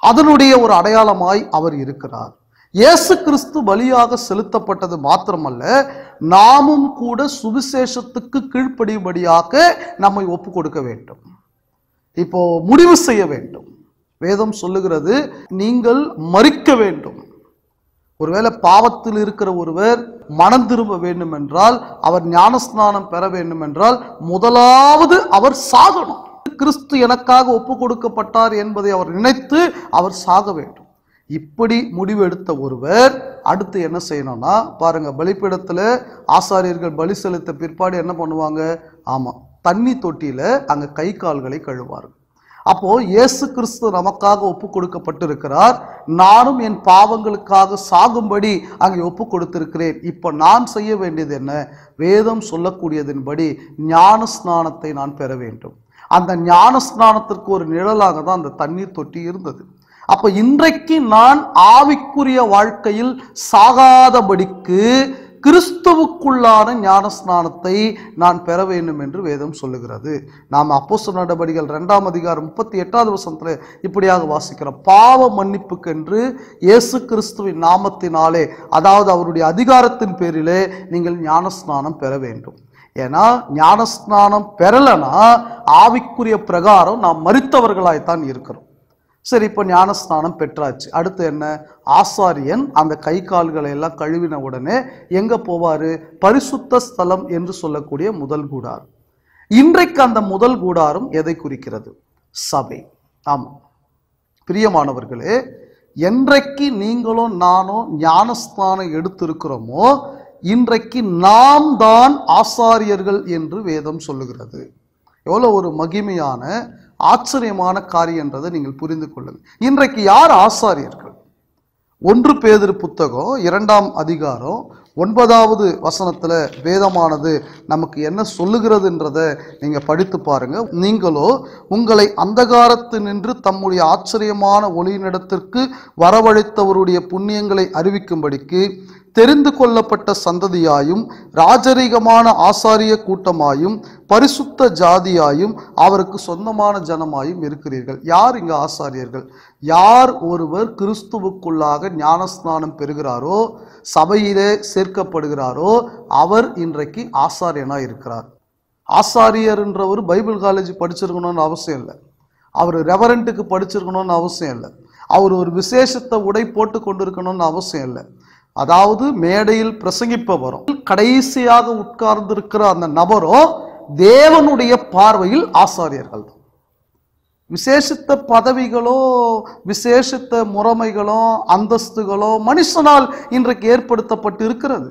அதனுடைய ஒரு அடையாளமாய் அவர் இருக்கிறார். இயேசு கிறிஸ்து பலியாக செலுத்தப்பட்டது மாத்திரமல்ல, நாமும் கூட சுவிசேஷத்துக்கு கீழ்ப்படியும்படியாக நம்மை ஒப்பு கொடுக்க வேண்டும். இப்போ முடிவு செய்ய வேண்டும். வேதம் சொல்லுகிறது, நீங்கள் மரிக்க வேண்டும். ஒருவேளை பாவத்தில் இருக்கிற ஒருவர் மனம் திரும்ப வேண்டும் என்றால், அவர் ஞானஸ்நானம் பெற வேண்டும் என்றால், முதலாவது அவர் சாகணும். கிறிஸ்து எனக்காக ஒப்பு கொடுக்கப்பட்டார் என்பதை அவர் நினைத்து அவர் சாக வேண்டும். இப்படி முடிவு எடுத்த ஒருவர் அடுத்து என்ன செய்யணும்னா, பாருங்க, பலிபீடத்துல ஆசாரியர்கள் பலி செலுத்த பிற்பாடு என்ன பண்ணுவாங்க? ஆமா, தண்ணி தொட்டியில அங்க கை கால்களை கழுவார்கள். அப்போ இயேசு கிறிஸ்து நமக்காக ஒப்பு கொடுக்கப்பட்டிருக்கிறார். நானும் என் பாவங்களுக்காக சாகும்படி அங்கே ஒப்பு கொடுத்திருக்கிறேன். இப்போ நான் செய்ய வேண்டியது என்ன? வேதம் சொல்லக்கூடியதின்படி ஞான ஸ்நானத்தை நான் பெற வேண்டும். அந்த ஞான ஸ்நானத்திற்கு ஒரு நிழலாக தான் அந்த தண்ணீர் தொட்டி இருந்தது. அப்ப இன்றைக்கு நான் ஆவிக்குரிய வாழ்க்கையில் சாகாதபடிக்கு கிறிஸ்துவுக்குள்ளான ஞானஸ்நானத்தை நான் பெற வேண்டும் என்று வேதம் சொல்லுகிறது. நாம் அப்போஸ்தலர் நடபடிகள் 2ஆம் அதிகாரம் 38வது வசனத்தில் இப்படியாக வாசிக்கிறோம். பாவ மன்னிப்புக்கென்று இயேசு கிறிஸ்துவின் நாமத்தினாலே, அதாவது அவருடைய அதிகாரத்தின் பேரிலே நீங்கள் ஞானஸ்நானம் பெற வேண்டும். ஏன்னா ஞானஸ்நானம் பெறலைன்னா ஆவிக்குரிய பிரகாரம் நாம் மரித்தவர்களாய்த்தான் இருக்கிறோம். சரி, இப்போ ஞானஸ்நானம் பெற்றாச்சு. அடுத்து என்ன? ஆசாரியன் அந்த கை கால்களை எல்லாம் கழுவின உடனே எங்க போவாரு? பரிசுத்த ஸ்தலம் என்று சொல்லக்கூடிய முதல் கூடாரம். இன்றைக்கு அந்த முதல் கூடாரம் எதை குறிக்கிறது? சபை. ஆமாம் பிரியமானவர்களே, என்றைக்கு நீங்களும் நானும் ஞானஸ்நானம் எடுத்திருக்கிறோமோ இன்றைக்கு நாம் தான் ஆசாரியர்கள் என்று வேதம் சொல்லுகிறது. எவ்வளோ ஒரு மகிமையான ஆச்சரியமான காரியம் என்றதை நீங்கள் புரிந்து கொள்ளுங்கள். இன்றைக்கு யார் ஆசாரியர்கள்? 1 பேதுரு புத்தகம் 2ஆம் அதிகாரம் 9வது வசனத்துல வேதமானது நமக்கு என்ன சொல்லுகிறதுன்றதை நீங்க படித்து பாருங்க. நீங்களோ உங்களை அந்தகாரத்தினின்று தம்முடைய ஆச்சரியமான ஒளியினிடத்திற்கு வரவழைத்தவருடைய புண்ணியங்களை அறிவிக்கும்படிக்கு தெரிந்து கொள்ளப்பட்ட சந்ததியாயும் ராஜரீகமான ஆசாரிய கூட்டமாயும் பரிசுத்த ஜாதியாயும் அவருக்கு சொந்தமான ஜனமாயும் இருக்கிறீர்கள். யார் இங்க ஆசாரியர்கள்? யார் ஒருவர் கிறிஸ்துவுக்குள்ளாக ஞானஸ்நானம் பெறுகிறாரோ, சபையிலே சேர்க்கப்படுகிறாரோ, அவர் இன்றைக்கு ஆசாரியனா இருக்கிறார். ஆசாரியர் என்றவர் பைபிள் காலேஜ் படிச்சிருக்கணும்னு அவசியம் இல்லை. அவர் ரெவரண்ட்டுக்கு படிச்சிருக்கணும்னு அவசியம் இல்லை. அவர் ஒரு விசேஷத்தை உடை போட்டு கொண்டிருக்கணும்னு அவசியம் இல்லை. அதாவது மேடையில் பிரசங்கிப்பவரும் கடைசியாக உட்கார்ந்திருக்கிற அந்த நபரும் தேவனுடைய பார்வையில் ஆசாரியர்கள் தான். விசேஷித்த பதவிகளோ விசேஷித்த முறைமைகளோ அந்தஸ்துகளோ மனுஷனால் இன்றைக்கு ஏற்படுத்தப்பட்டு இருக்கிறது.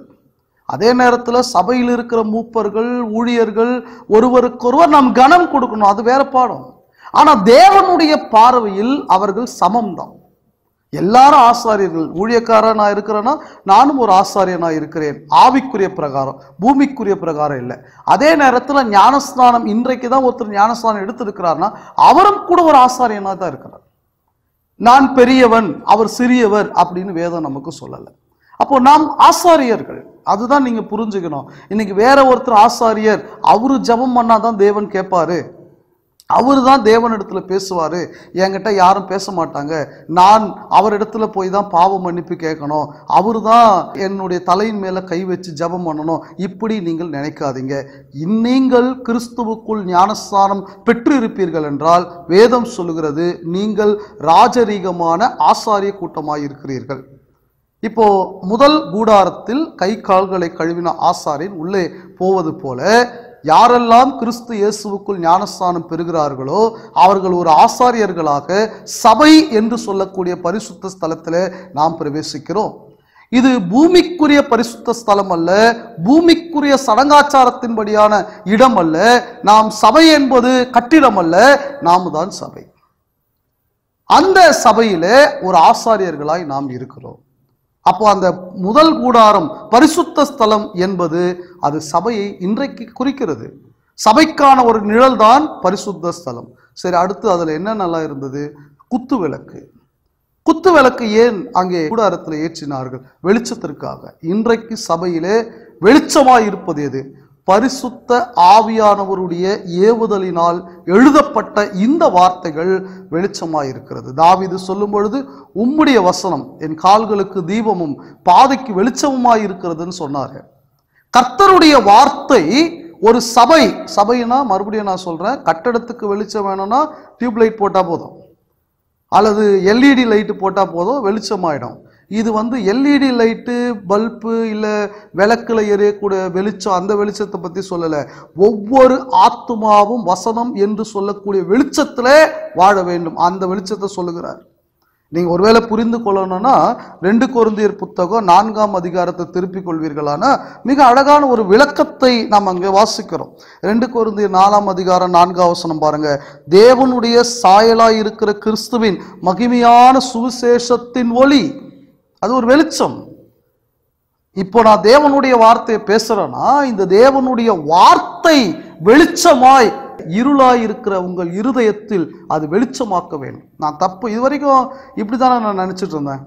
அதே நேரத்தில் சபையில் இருக்கிற மூப்பர்கள் ஊழியர்கள் ஒருவருக்கொருவர் நாம் கனம் கொடுக்கணும், அது வேற பாடம். ஆனா தேவனுடைய பார்வையில் அவர்கள் சமம்தான். எல்லாரும் ஆசாரியர்கள். ஊழியக்காரனா இருக்கிறேன்னா நானும் ஒரு ஆசாரியனா இருக்கிறேன், ஆவிக்குரிய பிரகாரம், பூமிக்குரிய பிரகாரம் இல்லை. அதே நேரத்தில் ஞானஸ்நானம் இன்றைக்கு தான் ஒருத்தர் ஞானஸ்நானம் எடுத்திருக்கிறார்னா அவரும் கூட ஒரு ஆசாரியனா தான் இருக்கிறார். நான் பெரியவன் அவர் சிறியவர் அப்படின்னு வேதம் நமக்கு சொல்லலை. அப்போ நாம் ஆசாரியர்கள், அதுதான் நீங்க புரிஞ்சுக்கணும். இன்னைக்கு வேற ஒருத்தர் ஆசாரியர், அவரு ஜெபம் பண்ணாதான் தேவன் கேட்பாரு, அவரு தான் தேவனிடத்துல பேசுவாரு, என்கிட்ட யாரும் பேச மாட்டாங்க, நான் அவரிடத்துல போய் தான் பாவ மன்னிப்பு கேட்கணும், அவரு தான் என்னுடைய தலையின் மேல கை வச்சு ஜெபம் பண்ணணும், இப்படி நீங்கள் நினைக்காதீங்க. நீங்கள் கிறிஸ்துவுக்குள் ஞானஸ்நானம் பெற்று இருப்பீர்கள் என்றால் வேதம் சொல்லுகிறது நீங்கள் ராஜரீகமான ஆசாரிய கூட்டமாய் இருக்கிறீர்கள். இப்போ முதல் கூடாரத்தில் கை கால்களை கழுவின ஆசாரியன் உள்ளே போவது போல யாரெல்லாம் கிறிஸ்து இயேசுவுக்குள் ஞானஸ்நானம் பெறுகிறார்களோ அவர்கள் ஒரு ஆசாரியர்களாக சபை என்று சொல்லக்கூடிய பரிசுத்த ஸ்தலத்தில் நாம் பிரவேசிக்கிறோம். இது பூமிக்குரிய பரிசுத்த ஸ்தலம் அல்ல, பூமிக்குரிய சடங்காச்சாரத்தின்படியான இடம் அல்ல. நாம் சபை என்பது கட்டிடம் அல்ல, நாம் தான் சபை. அந்த சபையிலே ஒரு ஆசாரியர்களாய் நாம் இருக்கிறோம். அப்போ அந்த முதல் கூடாரம் பரிசுத்த ஸ்தலம் என்பது அது சபையை இன்றைக்கு குறிக்கிறது. சபைக்கான ஒரு நிழல் தான் பரிசுத்த ஸ்தலம். சரி, அடுத்து அதுல என்ன நல்லா இருந்தது? குத்து விளக்கு. குத்து விளக்கு ஏன் அங்கே கூடாரத்தில் ஏற்றினார்கள்? வெளிச்சத்திற்காக. இன்றைக்கு சபையிலே வெளிச்சமாய் இருப்பது எது? பரிசுத்த ஆவியானவருடைய ஏவுதலினால் எழுதப்பட்ட இந்த வார்த்தைகள் வெளிச்சமாய் இருக்கிறது. தாவீது சொல்லும் பொழுது உம்முடைய வசனம் என் கால்களுக்கு தீபமும் பாதைக்கு வெளிச்சமுமாய் இருக்கிறதுன்னு சொன்னாரு. கர்த்தருடைய வார்த்தை ஒரு சபைனா மறுபடியும் நான் சொல்றேன், கட்டடத்துக்கு வெளிச்சம் வேணும்னா டியூப்லைட் போட்டா போதும், அல்லது எல்இடி லைட்டு போட்டா போதும், வெளிச்சமாயிடும். இது எல்இடி லைட்டு பல்பு இல்லை விளக்குல எரியக்கூடிய வெளிச்சம், அந்த வெளிச்சத்தை பற்றி சொல்லலை. ஒவ்வொரு ஆத்துமாவும் வசனம் என்று சொல்லக்கூடிய வெளிச்சத்திலே வாழ வேண்டும், அந்த வெளிச்சத்தை சொல்லுகிறார். நீங்கள் ஒருவேளை புரிந்து கொள்ளணும்னா 2 கொரிந்தியர் புத்தகம் 4ஆம் அதிகாரத்தை திருப்பிக் கொள்வீர்களானா மிக அழகான ஒரு விளக்கத்தை நாம் அங்கே வாசிக்கிறோம். 2 கொரிந்தியர் 4ஆம் அதிகாரம் 4ஆம் வசனம் பாருங்க. தேவனுடைய சாயலாய் இருக்கிற கிறிஸ்துவின் மகிமையான சுவிசேஷத்தின் ஒளி, அது ஒரு வெளிச்சம். இப்போ நான் தேவனுடைய வார்த்தையை பேசுறேன்னா இந்த தேவனுடைய வார்த்தை வெளிச்சமாய் இருளாயிருக்கிற உங்கள் இருதயத்தில் அது வெளிச்சமாக்க வேண்டும். நான் தப்பு, இது வரைக்கும் இப்படிதானே நான் நினைச்சிட்டு இருந்தேன்.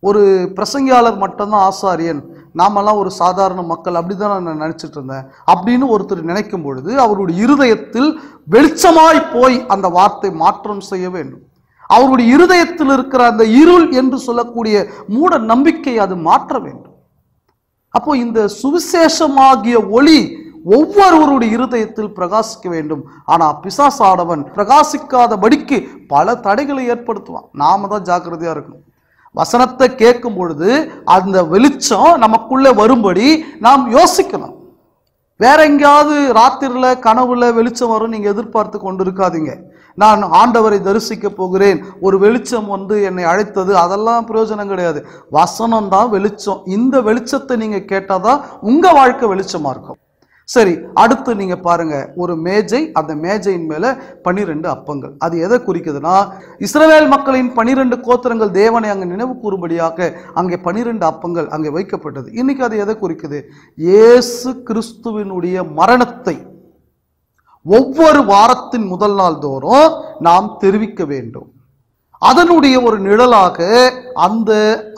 ஒரு பிரசங்கியாளர் மட்டும்தான் ஆசாரியன், நாமெல்லாம் ஒரு சாதாரண மக்கள், அப்படிதான் நான் நினைச்சிட்டு இருந்தேன் அப்படின்னு ஒருத்தர் நினைக்கும் பொழுது அவருடைய இருதயத்தில் வெளிச்சமாய் போய் அந்த வார்த்தை மாற்றம் செய்ய வேண்டும். அவருடைய இருதயத்தில் இருக்கிற அந்த இருள் என்று சொல்லக்கூடிய மூட நம்பிக்கை அது மாற்ற வேண்டும். அப்போ இந்த சுவிசேஷமாகிய ஒளி ஒவ்வொருவருடைய இருதயத்தில் பிரகாசிக்க வேண்டும். ஆனா பிசாசானவன் பிரகாசிக்காதபடிக்கு பல தடைகளை ஏற்படுத்துவான். நாம தான் ஜாக்கிரதையா இருக்கணும். வசனத்தை கேட்கும் பொழுது அந்த வெளிச்சம் நமக்குள்ளே வரும்படி நாம் யோசிக்கணும். வேற எங்கேயாவது ராத்திரில கனவுல வெளிச்சம் வரும் நீங்க எதிர்பார்த்து கொண்டு இருக்காதீங்க. நான் ஆண்டவரை தரிசிக்க போகிறேன், ஒரு வெளிச்சம் என்னை அழைத்தது, அதெல்லாம் பிரயோஜனம் கிடையாது. வசனம் தான் வெளிச்சம். இந்த வெளிச்சத்தை நீங்க கேட்டாதான் உங்க வாழ்க்கை வெளிச்சமா இருக்கும். சரி, அடுத்து நீங்க பாருங்க, ஒரு மேஜை, அந்த மேஜையின் மேல 12 அப்பங்கள். அது எதை குறிக்குதுன்னா, இஸ்ரவேல் மக்களின் 12 கோத்திரங்கள் தேவனை அங்க நினைவு கூறும்படியாக அங்கே 12 அப்பங்கள் அங்கே வைக்கப்பட்டது. இன்னைக்கு அது எதை குறிக்குது? இயேசு கிறிஸ்துவினுடைய மரணத்தை ஒவ்வொரு வாரத்தின் முதல் நாள் தோறும் நாம் தெரிவிக்க வேண்டும். அதனுடைய ஒரு நிழலாக அந்த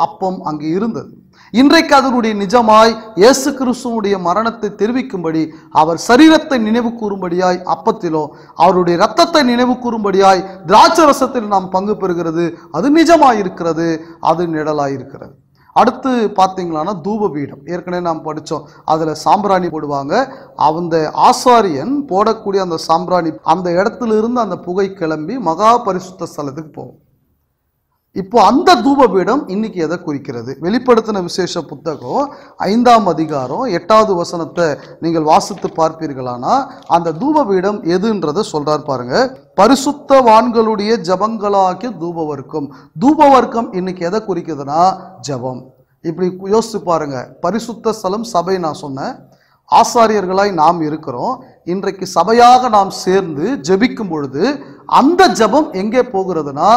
அப்பம் அங்கே இருந்தது. இன்றைக்கு அதனுடைய நிஜமாய் இயேசு கிறிஸ்துவுடைய மரணத்தை தெரிவிக்கும்படி, அவர் சரீரத்தை நினைவு கூறும்படியாய் அப்பத்திலோ, அவருடைய இரத்தத்தை நினைவு கூறும்படியாய் திராட்சரசத்தில் நாம் பங்கு பெறுகிறது. அது நிஜமாயிருக்கிறது, அது நிழலாயிருக்கிறது. அடுத்து பார்த்தீங்களான்னா தூப பீடம். ஏற்கனவே நாம் படித்தோம், அதில் சாம்பிராணி போடுவாங்க. அந்த ஆசாரியன் போடக்கூடிய அந்த சாம்பிராணி அந்த இடத்துல இருந்து அந்த புகை கிளம்பி மகா பரிசுத்த ஸ்தலத்துக்கு போகும். இப்போ அந்த தூப பீடம் இன்னைக்கு எதை குறிக்கிறது? வெளிப்படுத்தின விசேஷ புத்தகம் 5ஆம் அதிகாரம் 8வது வசனத்தை நீங்கள் வாசித்து பார்ப்பீர்களானா அந்த தூப பீடம் எதுன்றதை சொல்றார் பாருங்க. பரிசுத்தவான்களுடைய ஜபங்களாகிய தூபவர்க்கம். தூபவர்க்கம் இன்னைக்கு எதை குறிக்குதுன்னா ஜபம். இப்படி யோசிச்சு பாருங்க. பரிசுத்த ஸ்தலம் சபை நான் சொன்னேன், ஆசாரியர்களாய் நாம் இருக்கிறோம். இன்றைக்கு சபையாக நாம் சேர்ந்து ஜெபிக்கும் பொழுது அந்த ஜபம் எங்கே போகிறதுனா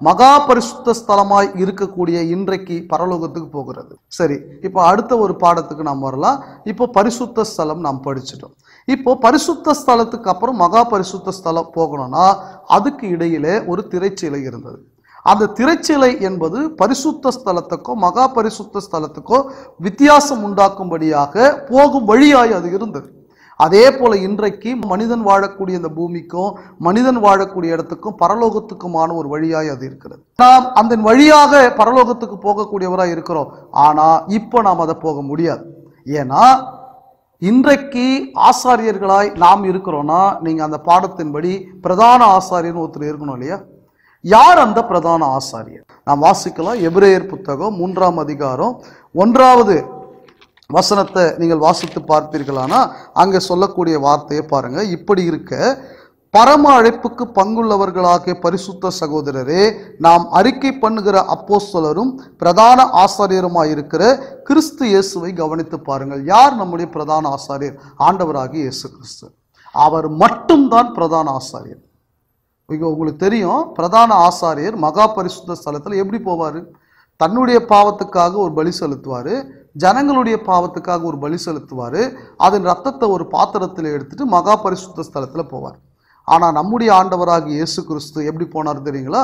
மகா பரிசுத்த ஸ்தலமாய் இருக்கக்கூடிய இன்றைக்கு பரலோகத்துக்கு போகிறது. சரி, இப்போ அடுத்த ஒரு பாடத்துக்கு நாம் வரலாம். இப்போ பரிசுத்த ஸ்தலம் நாம் படிச்சிட்டோம். இப்போ பரிசுத்த ஸ்தலத்துக்கு அப்புறம் மகா பரிசுத்த ஸ்தலம் போகணும்னா அதுக்கு இடையிலே ஒரு திரைச்சீலை இருந்தது. அந்த திரைச்சீலை என்பது பரிசுத்த ஸ்தலத்துக்கோ மகா பரிசுத்த ஸ்தலத்துக்கோ வித்தியாசம் உண்டாக்கும்படியாக போகும் வழியாய் அது இருந்தது. அதே போல இன்றைக்கு மனிதன் வாழக்கூடிய இந்த பூமிக்கும் மனிதன் வாழக்கூடிய இடத்துக்கும் பரலோகத்துக்குமான ஒரு வழியாய் அது இருக்கிறது. நாம் அந்த வழியாக பரலோகத்துக்கு போகக்கூடியவராய் இருக்கிறோம். ஆனா இப்போ நாம் அதை போக முடியாது. ஏன்னா இன்றைக்கு ஆசாரியர்களாய் நாம் இருக்கிறோம்னா நீங்க அந்த பாடத்தின்படி பிரதான ஆசாரியர் ஒருத்தர் இருக்கணும் இல்லையா? யார் அந்த பிரதான ஆசாரியர்? நாம் வாசிக்கலாம். எபிரேயர் புத்தகம் 3ஆம் அதிகாரம் 1வது வசனத்தை நீங்கள் வாசித்து பார்ப்பீர்களானா அங்கே சொல்லக்கூடிய வார்த்தையை பாருங்க. இப்படி இருக்க பரம அழைப்புக்கு பங்குள்ளவர்களாகிய பரிசுத்த சகோதரரே, நாம் அறிக்கை பண்ணுகிற அப்போஸ்தலரும் பிரதான ஆசாரியருமாயிருக்கிற கிறிஸ்து இயேசுவை கவனித்து பாருங்கள். யார் நம்முடைய பிரதான ஆசாரியர்? ஆண்டவராகிய இயேசு கிறிஸ்து. அவர் மட்டும்தான் பிரதான ஆசாரியர். உங்களுக்கு தெரியும், பிரதான ஆசாரியர் மகா பரிசுத்த ஸ்தலத்தில் எப்படி போவார்? தன்னுடைய பாவத்துக்காக ஒரு பலி செலுத்துவார், ஜனங்களுடைய பாவத்துக்காக ஒரு பலி செலுத்துவார், அதன் ரத்தத்தை ஒரு பாத்திரத்தில் எடுத்துட்டு மகா பரிசுத்த ஸ்தலத்தில் போவார். ஆனால் நம்முடைய ஆண்டவராகிய இயேசு கிறிஸ்து எப்படி போனார் தெரியுங்களா?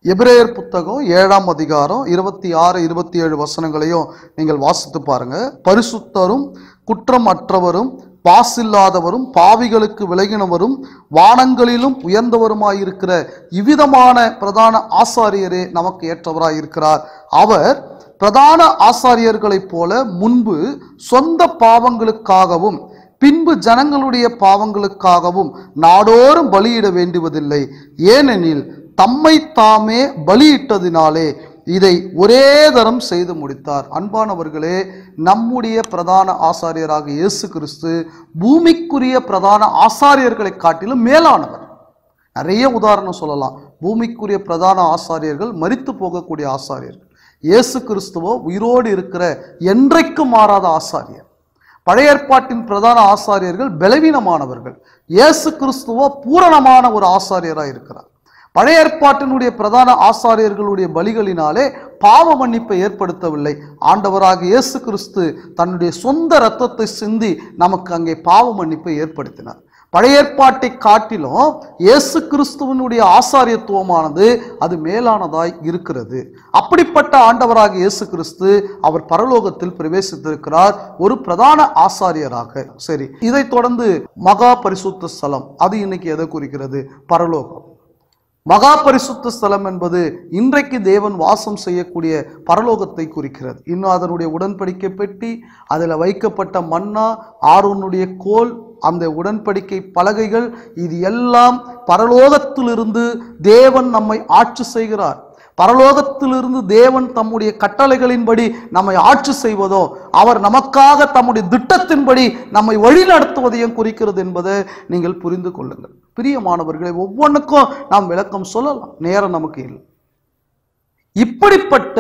எபிரேயர் புத்தகம் 7ஆம் அதிகாரம் 26, 27 வசனங்களையும் நீங்கள் வாசித்து பாருங்க. பரிசுத்தரும் குற்றம் அற்றவரும் பாசில்லாதவரும் பாவிகளுக்கு விலகினவரும் வானங்களிலும் உயர்ந்தவருமாயிருக்கிற இவ்விதமான பிரதான ஆசாரியரே நமக்கு ஏற்றவராயிருக்கிறார். அவர் பிரதான ஆசாரியர்களைப் போல முன்பு சொந்த பாவங்களுக்காகவும் பின்பு ஜனங்களுடைய பாவங்களுக்காகவும் நாடோறும் பலியிட வேண்டுவதில்லை. ஏனெனில் தம்மை தாமே பலியிட்டதினாலே இதை ஒரே தரம் செய்து முடித்தார். அன்பானவர்களே, நம்முடைய பிரதான ஆசாரியராக இயேசு கிறிஸ்து பூமிக்குரிய பிரதான ஆசாரியர்களை காட்டிலும் மேலானவர். நிறைய உதாரணம் சொல்லலாம். பூமிக்குரிய பிரதான ஆசாரியர்கள் மரித்து போகக்கூடிய ஆசாரியர்கள். இயேசு கிறிஸ்துவோ உயிரோடு இருக்கிற என்றைக்கும் மாறாத ஆசாரியர். பழைய ஏற்பாட்டின் பிரதான ஆசாரியர்கள் பலவீனமானவர்கள். இயேசு கிறிஸ்துவோ பூரணமான ஒரு ஆசாரியராக இருக்கிறார். பழைய ஏற்பாட்டினுடைய பிரதான ஆசாரியர்களுடைய பலிகளினாலே பாவ மன்னிப்பை ஏற்படுத்தவில்லை. ஆண்டவராக இயேசு கிறிஸ்து தன்னுடைய சொந்த இரத்தத்தை சிந்தி நமக்கு அங்கே பாவ மன்னிப்பை ஏற்படுத்தினார். பழைய ஏற்பாட்டை காட்டிலும் இயேசு கிறிஸ்துவனுடைய ஆசாரியத்துவமானது அது மேலானதாய் இருக்கிறது. அப்படிப்பட்ட ஆண்டவராக இயேசு கிறிஸ்து அவர் பரலோகத்தில் பிரவேசித்திருக்கிறார் ஒரு பிரதான ஆசாரியராக. சரி, இதை தொடர்ந்து மகா பரிசுத்த ஸ்தலம், அது இன்னைக்கு எதை குறிக்கிறது? பரலோகம். மகா பரிசுத்த ஸ்தலம் என்பது இன்றைக்கு தேவன் வாசம் செய்யக்கூடிய பரலோகத்தை குறிக்கிறது. இன்னும் அதனுடைய உடன்படிக்கை பெட்டி, அதில் வைக்கப்பட்ட மன்னா, ஆரோனுடைய கோல், அந்த உடன்படிக்கை பலகைகள், இது எல்லாம் பரலோகத்திலிருந்து தேவன் நம்மை ஆட்சி செய்கிறார். பரலோகத்திலிருந்து தேவன் தம்முடைய கட்டளைகளின்படி நம்மை ஆட்சி செய்வதோ, அவர் நமக்காக தம்முடைய திட்டத்தின்படி நம்மை வழி நடத்துவதையும் குறிக்கிறது என்பதை நீங்கள் புரிந்து கொள்ளுங்கள். பிரியமானவர்களை, ஒவ்வொன்றுக்கும் நாம் விளக்கம் சொல்லலாம், நேரம் நமக்கு இல்லை. இப்படிப்பட்ட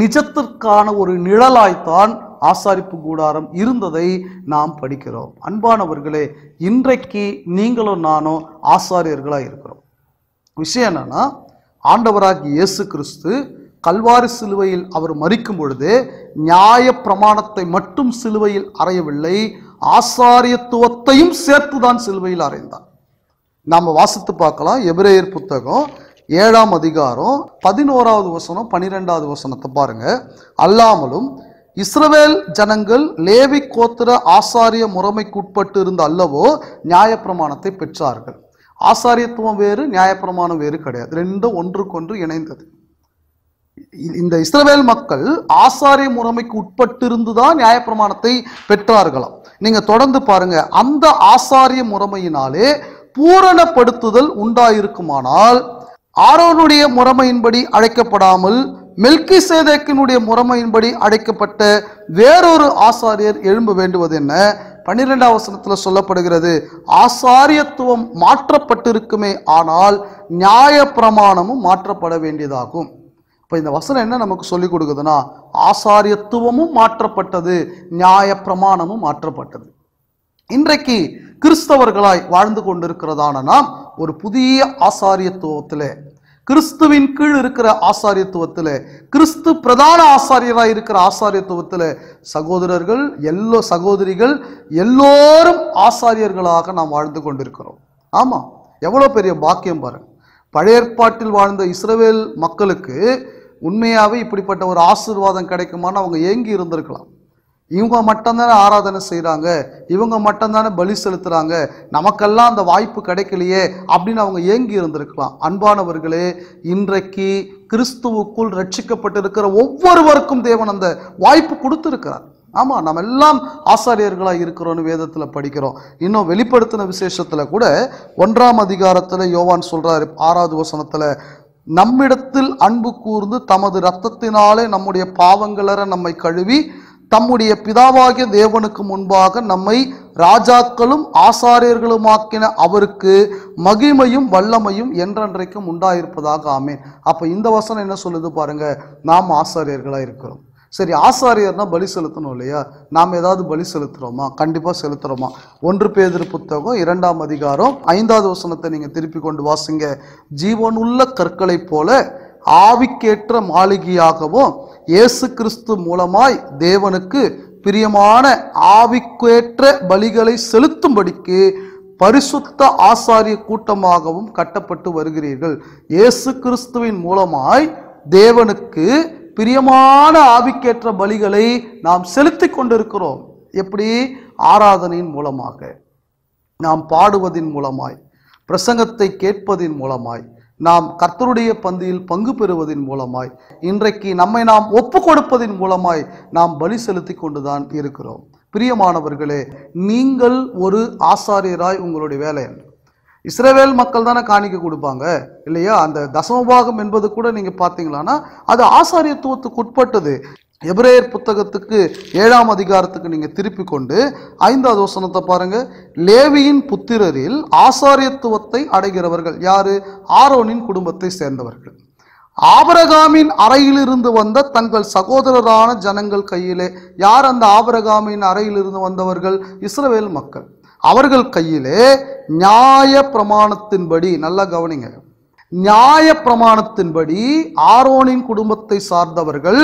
நிஜத்திற்கான ஒரு நிழலாய்த்தான் ஆசாரிப்பு கூடாரம் இருந்ததை நாம் படிக்கிறோம். அன்பானவர்களே, இன்றைக்கு நீங்களும் நானும் ஆசாரியர்களாக இருக்கிறோம். விஷயம் என்னன்னா, ஆண்டவராகிய இயேசு கிறிஸ்து கல்வாரி சிலுவையில் அவர் மரிக்கும் பொழுது நியாய பிரமாணத்தை மட்டும் சிலுவையில் அறையவில்லை, ஆசாரியத்துவத்தையும் சேர்த்துதான் சிலுவையில் அறைந்தார். நாம் வாசித்து பார்க்கலாம். எபிரேயர் புத்தகம் 7ஆம் அதிகாரம் 11வது வசனம் 12வது வசனத்தை பாருங்க. அல்லாமலும் இஸ்ரவேல் ஜனங்கள் லேவி கோத்திர ஆசாரிய முறைமைக்குட்பட்டு இருந்த அல்லவோ நியாயப்பிரமாணத்தை பெற்றார்கள். ஆசாரியத்துவம் வேறு, நியாயப்பிரமாணம் வேறு கிடையாது, ரெண்டும் ஒன்றுக்கொன்று இணைந்தது. இந்த இஸ்ரவேல் மக்கள் ஆசாரிய முறைமைக்கு உட்பட்டு இருந்துதான் நியாயப்பிரமாணத்தை பெற்றார்களாம். நீங்க தொடர்ந்து பாருங்க. அந்த ஆசாரிய முறைமையினாலே பூரணப்படுத்துதல் உண்டாயிருக்குமானால் ஆரோனுடைய முறைமையின்படி அழைக்கப்படாமல் மெல்கிசேதேக்கினுடைய முறைமையின்படி அழைக்கப்பட்ட வேறொரு ஆசாரியர் எழும்ப வேண்டுவது என்ன? 12ஆம் வசனத்தில் சொல்லப்படுகிறது, ஆசாரியத்துவம் மாற்றப்பட்டிருக்குமே, ஆனால் நியாய பிரமாணமும் மாற்றப்பட வேண்டியதாகும். இப்போ இந்த வசனம் என்ன நமக்கு சொல்லிக் கொடுக்குதுன்னா, ஆசாரியத்துவமும் மாற்றப்பட்டது, நியாய பிரமாணமும் மாற்றப்பட்டது. இன்றைக்கு கிறிஸ்தவர்களாய் வாழ்ந்து கொண்டிருக்கிறதான நாம் ஒரு புதிய ஆசாரியத்துவத்திலே, கிறிஸ்துவின் கீழ் இருக்கிற ஆசாரியத்துவத்தில், கிறிஸ்து பிரதான ஆசாரியராக இருக்கிற ஆசாரியத்துவத்தில் சகோதரர்கள் சகோதரிகள் எல்லோரும் ஆசாரியர்களாக நாம் வாழ்ந்து கொண்டிருக்கிறோம். ஆமா, எவ்வளோ பெரிய பாக்கியம் பாருங்க. பழைய ஏற்பாட்டில் வாழ்ந்த இஸ்ரவேல் மக்களுக்கு உண்மையாகவே இப்படிப்பட்ட ஒரு ஆசீர்வாதம் கிடைக்குமான்னு அவங்க ஏங்கி இருந்திருக்கலாம். இவங்க மட்டும்தானே ஆராதனை செய்கிறாங்க, இவங்க மட்டும்தானே பலி செலுத்துகிறாங்க, நமக்கெல்லாம் அந்த வாய்ப்பு கிடைக்கலையே அப்படின்னு அவங்க ஏங்கி இருந்திருக்கலாம். அன்பானவர்களே, இன்றைக்கு கிறிஸ்துவுக்குள் ரட்சிக்கப்பட்டிருக்கிற ஒவ்வொருவருக்கும் தேவன் அந்த வாய்ப்பு கொடுத்திருக்கிறார். ஆமா, நம்ம எல்லாம் ஆசாரியர்களாக இருக்கிறோன்னு வேதத்தில் படிக்கிறோம். இன்னும் வெளிப்படுத்தின விசேஷத்தில் கூட 1ஆம் அதிகாரத்தில் யோவான் சொல்றாரு 6வது வசனத்தில், நம்மிடத்தில் அன்பு கூர்ந்து தமது இரத்தத்தினாலே நம்முடைய பாவங்களற நம்மை கழுவி தம்முடைய பிதாவாகிய தேவனுக்கு முன்பாக நம்மை ராஜாக்களும் ஆசாரியர்களுமாக்கின அவருக்கு மகிமையும் வல்லமையும் என்றென்றைக்கும் உண்டாயிருப்பதாக. ஆமென். அப்ப இந்த வசனம் என்ன சொல்லுது பாருங்க, நாம் ஆசாரியர்களா இருக்கிறோம். சரி, ஆசாரியர்னா பலி செலுத்தணும் இல்லையா? நாம் ஏதாவது பலி செலுத்துறோமா? கண்டிப்பா செலுத்துறோமா? 1 பேதுரு புத்தகம் 2ஆம் அதிகாரம் 5வது வசனத்தை நீங்க திருப்பி கொண்டு வாசிங்க. ஜீவனுள்ள கற்களை போல ஆவிக்கேற்ற மாளிகையாகவும் இயேசு கிறிஸ்து மூலமாய் தேவனுக்கு பிரியமான ஆவிக்கேற்ற பலிகளை செலுத்தும்படிக்கு பரிசுத்த ஆசாரிய கூட்டமாகவும் கட்டப்பட்டு வருகிறீர்கள். இயேசு கிறிஸ்துவின் மூலமாய் தேவனுக்கு பிரியமான ஆவிக்கேற்ற பலிகளை நாம் செலுத்தி கொண்டிருக்கிறோம். எப்படி? ஆராதனையின் மூலமாக, நாம் பாடுவதின் மூலமாய், பிரசங்கத்தை கேட்பதின் மூலமாய், நாம் கர்த்தருடைய பந்தியில் பங்கு பெறுவதின் மூலமாய், இன்றைக்கு நம்மை நாம் ஒப்பு கொடுப்பதின் மூலமாய் நாம் பலி செலுத்தி கொண்டுதான் இருக்கிறோம். பிரியமானவர்களே, நீங்கள் ஒரு ஆசாரியராய் உங்களுடைய வேலை என்ன? இஸ்ரவேல் மக்கள் தானே காணிக்கை கொடுப்பாங்க இல்லையா? அந்த தசமபாகம் என்பது கூட நீங்க பார்த்தீங்களான்னா அது ஆசாரியத்துவத்துக்கு உட்பட்டது. எபிரேயர் புத்தகத்துக்கு 7ஆம் அதிகாரத்துக்கு நீங்க திருப்பி கொண்டு 5வது வசனத்தை பாருங்க. லேவியின் புத்திரரில் ஆசாரியத்துவத்தை அடைகிறவர்கள் யாரு? ஆரோனின் குடும்பத்தை சேர்ந்தவர்கள். ஆபிரகாமின் அறையிலிருந்து வந்த தங்கள் சகோதரரான ஜனங்கள் கையிலே. யார் அந்த ஆபிரகாமின் அறையிலிருந்து வந்தவர்கள்? இஸ்ரவேல் மக்கள். அவர்கள் கையிலே நியாய பிரமாணத்தின்படி, நல்லா கவனிங்க, நியாய பிரமாணத்தின்படி ஆரோனின் குடும்பத்தை சார்ந்தவர்கள்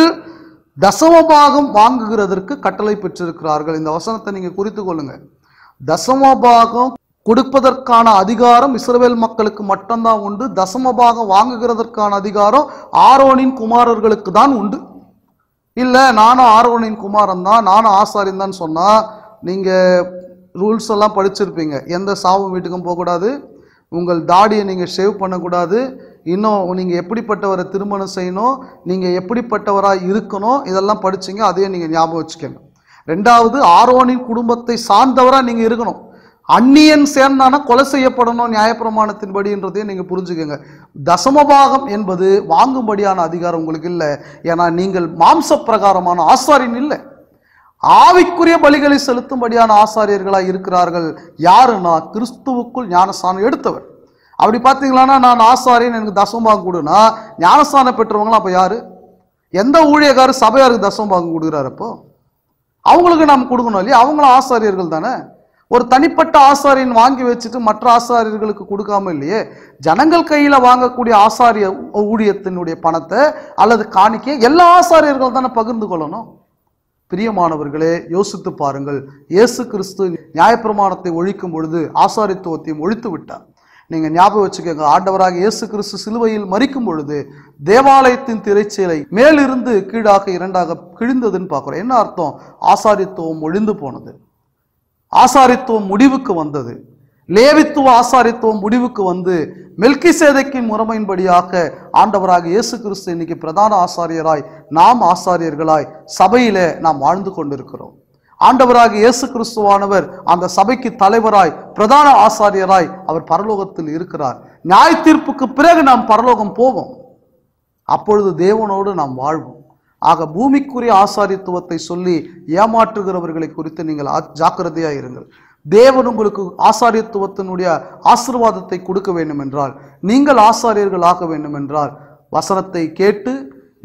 தசமபாகம் வாங்குகிறதற்கு கட்டளை பெற்றிருக்கிறார்கள். இந்த வசனத்தை நீங்க குறித்து கொள்ளுங்க. தசமபாகம் கொடுப்பதற்கான அதிகாரம் இஸ்ரவேல் மக்களுக்கு மட்டும்தான் உண்டு. தசமபாகம் வாங்குகிறதற்கான அதிகாரம் ஆரோனின் குமாரர்களுக்கு தான் உண்டு. இல்லை நானும் ஆரோனின் குமாரன் தான், நானும் ஆசாரியன் தான் சொன்னால் நீங்கள் ரூல்ஸ் எல்லாம் படிச்சிருப்பீங்க. எந்த சாவு வீட்டுக்கும் போகக்கூடாது, உங்கள் தாடியை நீங்கள் ஷேவ் பண்ணக்கூடாது, இன்னும் நீங்கள் எப்படிப்பட்டவரை திருமணம் செய்யணும், நீங்கள் எப்படிப்பட்டவராக இருக்கணும், இதெல்லாம் படிச்சிங்க. அதையே நீங்கள் ஞாபகம் வச்சுக்கோங்க. ரெண்டாவது, ஆரோனின் குடும்பத்தை சார்ந்தவராக நீங்கள் இருக்கணும். அந்நியன் சேர்ந்தானா கொலை செய்யப்படணும் நியாயப்பிரமாணத்தின்படின்றதையும் நீங்கள் புரிஞ்சுக்கோங்க. தசமபாகம் என்பது வாங்கும்படியான அதிகாரம் உங்களுக்கு இல்லை. ஏன்னா நீங்கள் மாம்ச பிரகாரமான ஆசாரியன் இல்லை, ஆவிக்குரிய பலிகளை செலுத்தும்படியான ஆசாரியர்களாக இருக்கிறார்கள். யாருன்னா கிறிஸ்துவுக்குள் ஞானஸ்தானம் எடுத்தவர். அப்படி பார்த்தீங்களான்னா நான் ஆசாரியன், எனக்கு தசமபாகம் கொடுனா ஞானஸ்தானம் பெற்றவங்களாம் அப்போ யாரு? எந்த ஊழியக்காரர் சபையாருக்கு தசமபாகம் கொடுக்குறாரு? அப்போ அவங்களுக்கு நாம் கொடுக்கணும் இல்லையா? அவங்களும் ஆசாரியர்கள் தானே. ஒரு தனிப்பட்ட ஆசாரியன் வாங்கி வச்சுட்டு மற்ற ஆசாரியர்களுக்கு கொடுக்காம இல்லையே. ஜனங்கள் கையில வாங்கக்கூடிய ஆசாரிய ஊழியத்தினுடைய பணத்தை அல்லது காணிக்கை எல்லா ஆசாரியர்கள் தானே பகிர்ந்து கொள்ளணும். பிரியமானவர்களே, யோசித்து பாருங்கள். இயேசு கிறிஸ்து நியாயப்பிரமாணத்தை ஒழிக்கும் பொழுது ஆசாரித்துவத்தையும் ஒழித்து விட்டார். நீங்க ஞாபகம் வச்சுக்கோங்க, ஆண்டவராக இயேசு கிறிஸ்து சிலுவையில் மரிக்கும் பொழுது தேவாலயத்தின் திரைச்சீலை மேலிருந்து கீழாக இரண்டாக கிழிந்ததுன்னு பார்க்கிறோம். என்ன அர்த்தம்? ஆசாரித்துவம் ஒழிந்து போனது, ஆசாரித்துவம் முடிவுக்கு வந்தது. லேவித்துவ ஆசாரித்துவம் முடிவுக்கு வந்து மெல்கிசேதேக்கின் முறைமையின்படியாக ஆண்டவராக இயேசு கிறிஸ்து இன்னைக்கு பிரதான ஆசாரியராய், நாம் ஆசாரியர்களாய் சபையிலே நாம் வாழ்ந்து கொண்டிருக்கிறோம். ஆண்டவராக இயேசு கிறிஸ்துவானவர் அந்த சபைக்கு தலைவராய் பிரதான ஆசாரியராய் அவர் பரலோகத்தில் இருக்கிறார். நியாய தீர்ப்புக்கு பிறகு நாம் பரலோகம் போவோம். அப்பொழுது தேவனோடு நாம் வாழ்வோம். ஆக பூமிக்குரிய ஆசாரித்துவத்தை சொல்லி ஏமாற்றுகிறவர்களை குறித்து நீங்கள் ஜாக்கிரதையாக இருங்கள். தேவன் உங்களுக்கு ஆசாரியத்துவத்தினுடைய ஆசீர்வாதத்தை கொடுக்க வேண்டும் என்றால், நீங்கள் ஆசாரியர்கள் ஆக வேண்டும் என்றால், வசனத்தை கேட்டு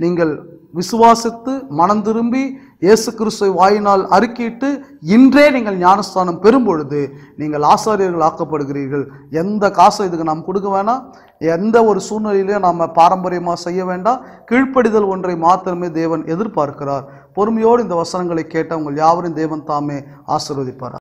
நீங்கள் விசுவாசித்து மனம் திரும்பி இயேசு கிறிஸ்துவை வாயினால் அறிக்கையிட்டு இன்றே நீங்கள் ஞானஸ்தானம் பெறும் பொழுது நீங்கள் ஆசாரியர்கள் ஆக்கப்படுகிறீர்கள். எந்த காசை இதுக்கு நாம் கொடுக்க வேணாம், எந்த ஒரு சூழ்நிலையிலையும் நாம் பாரம்பரியமாக செய்ய வேண்டாம். கீழ்ப்படிதல் ஒன்றை மாத்திரமே தேவன் எதிர்பார்க்கிறார். பொறுமையோடு இந்த வசனங்களை கேட்ட உங்கள் யாவரும் தேவன் தாமே ஆசீர்வதிப்பார்.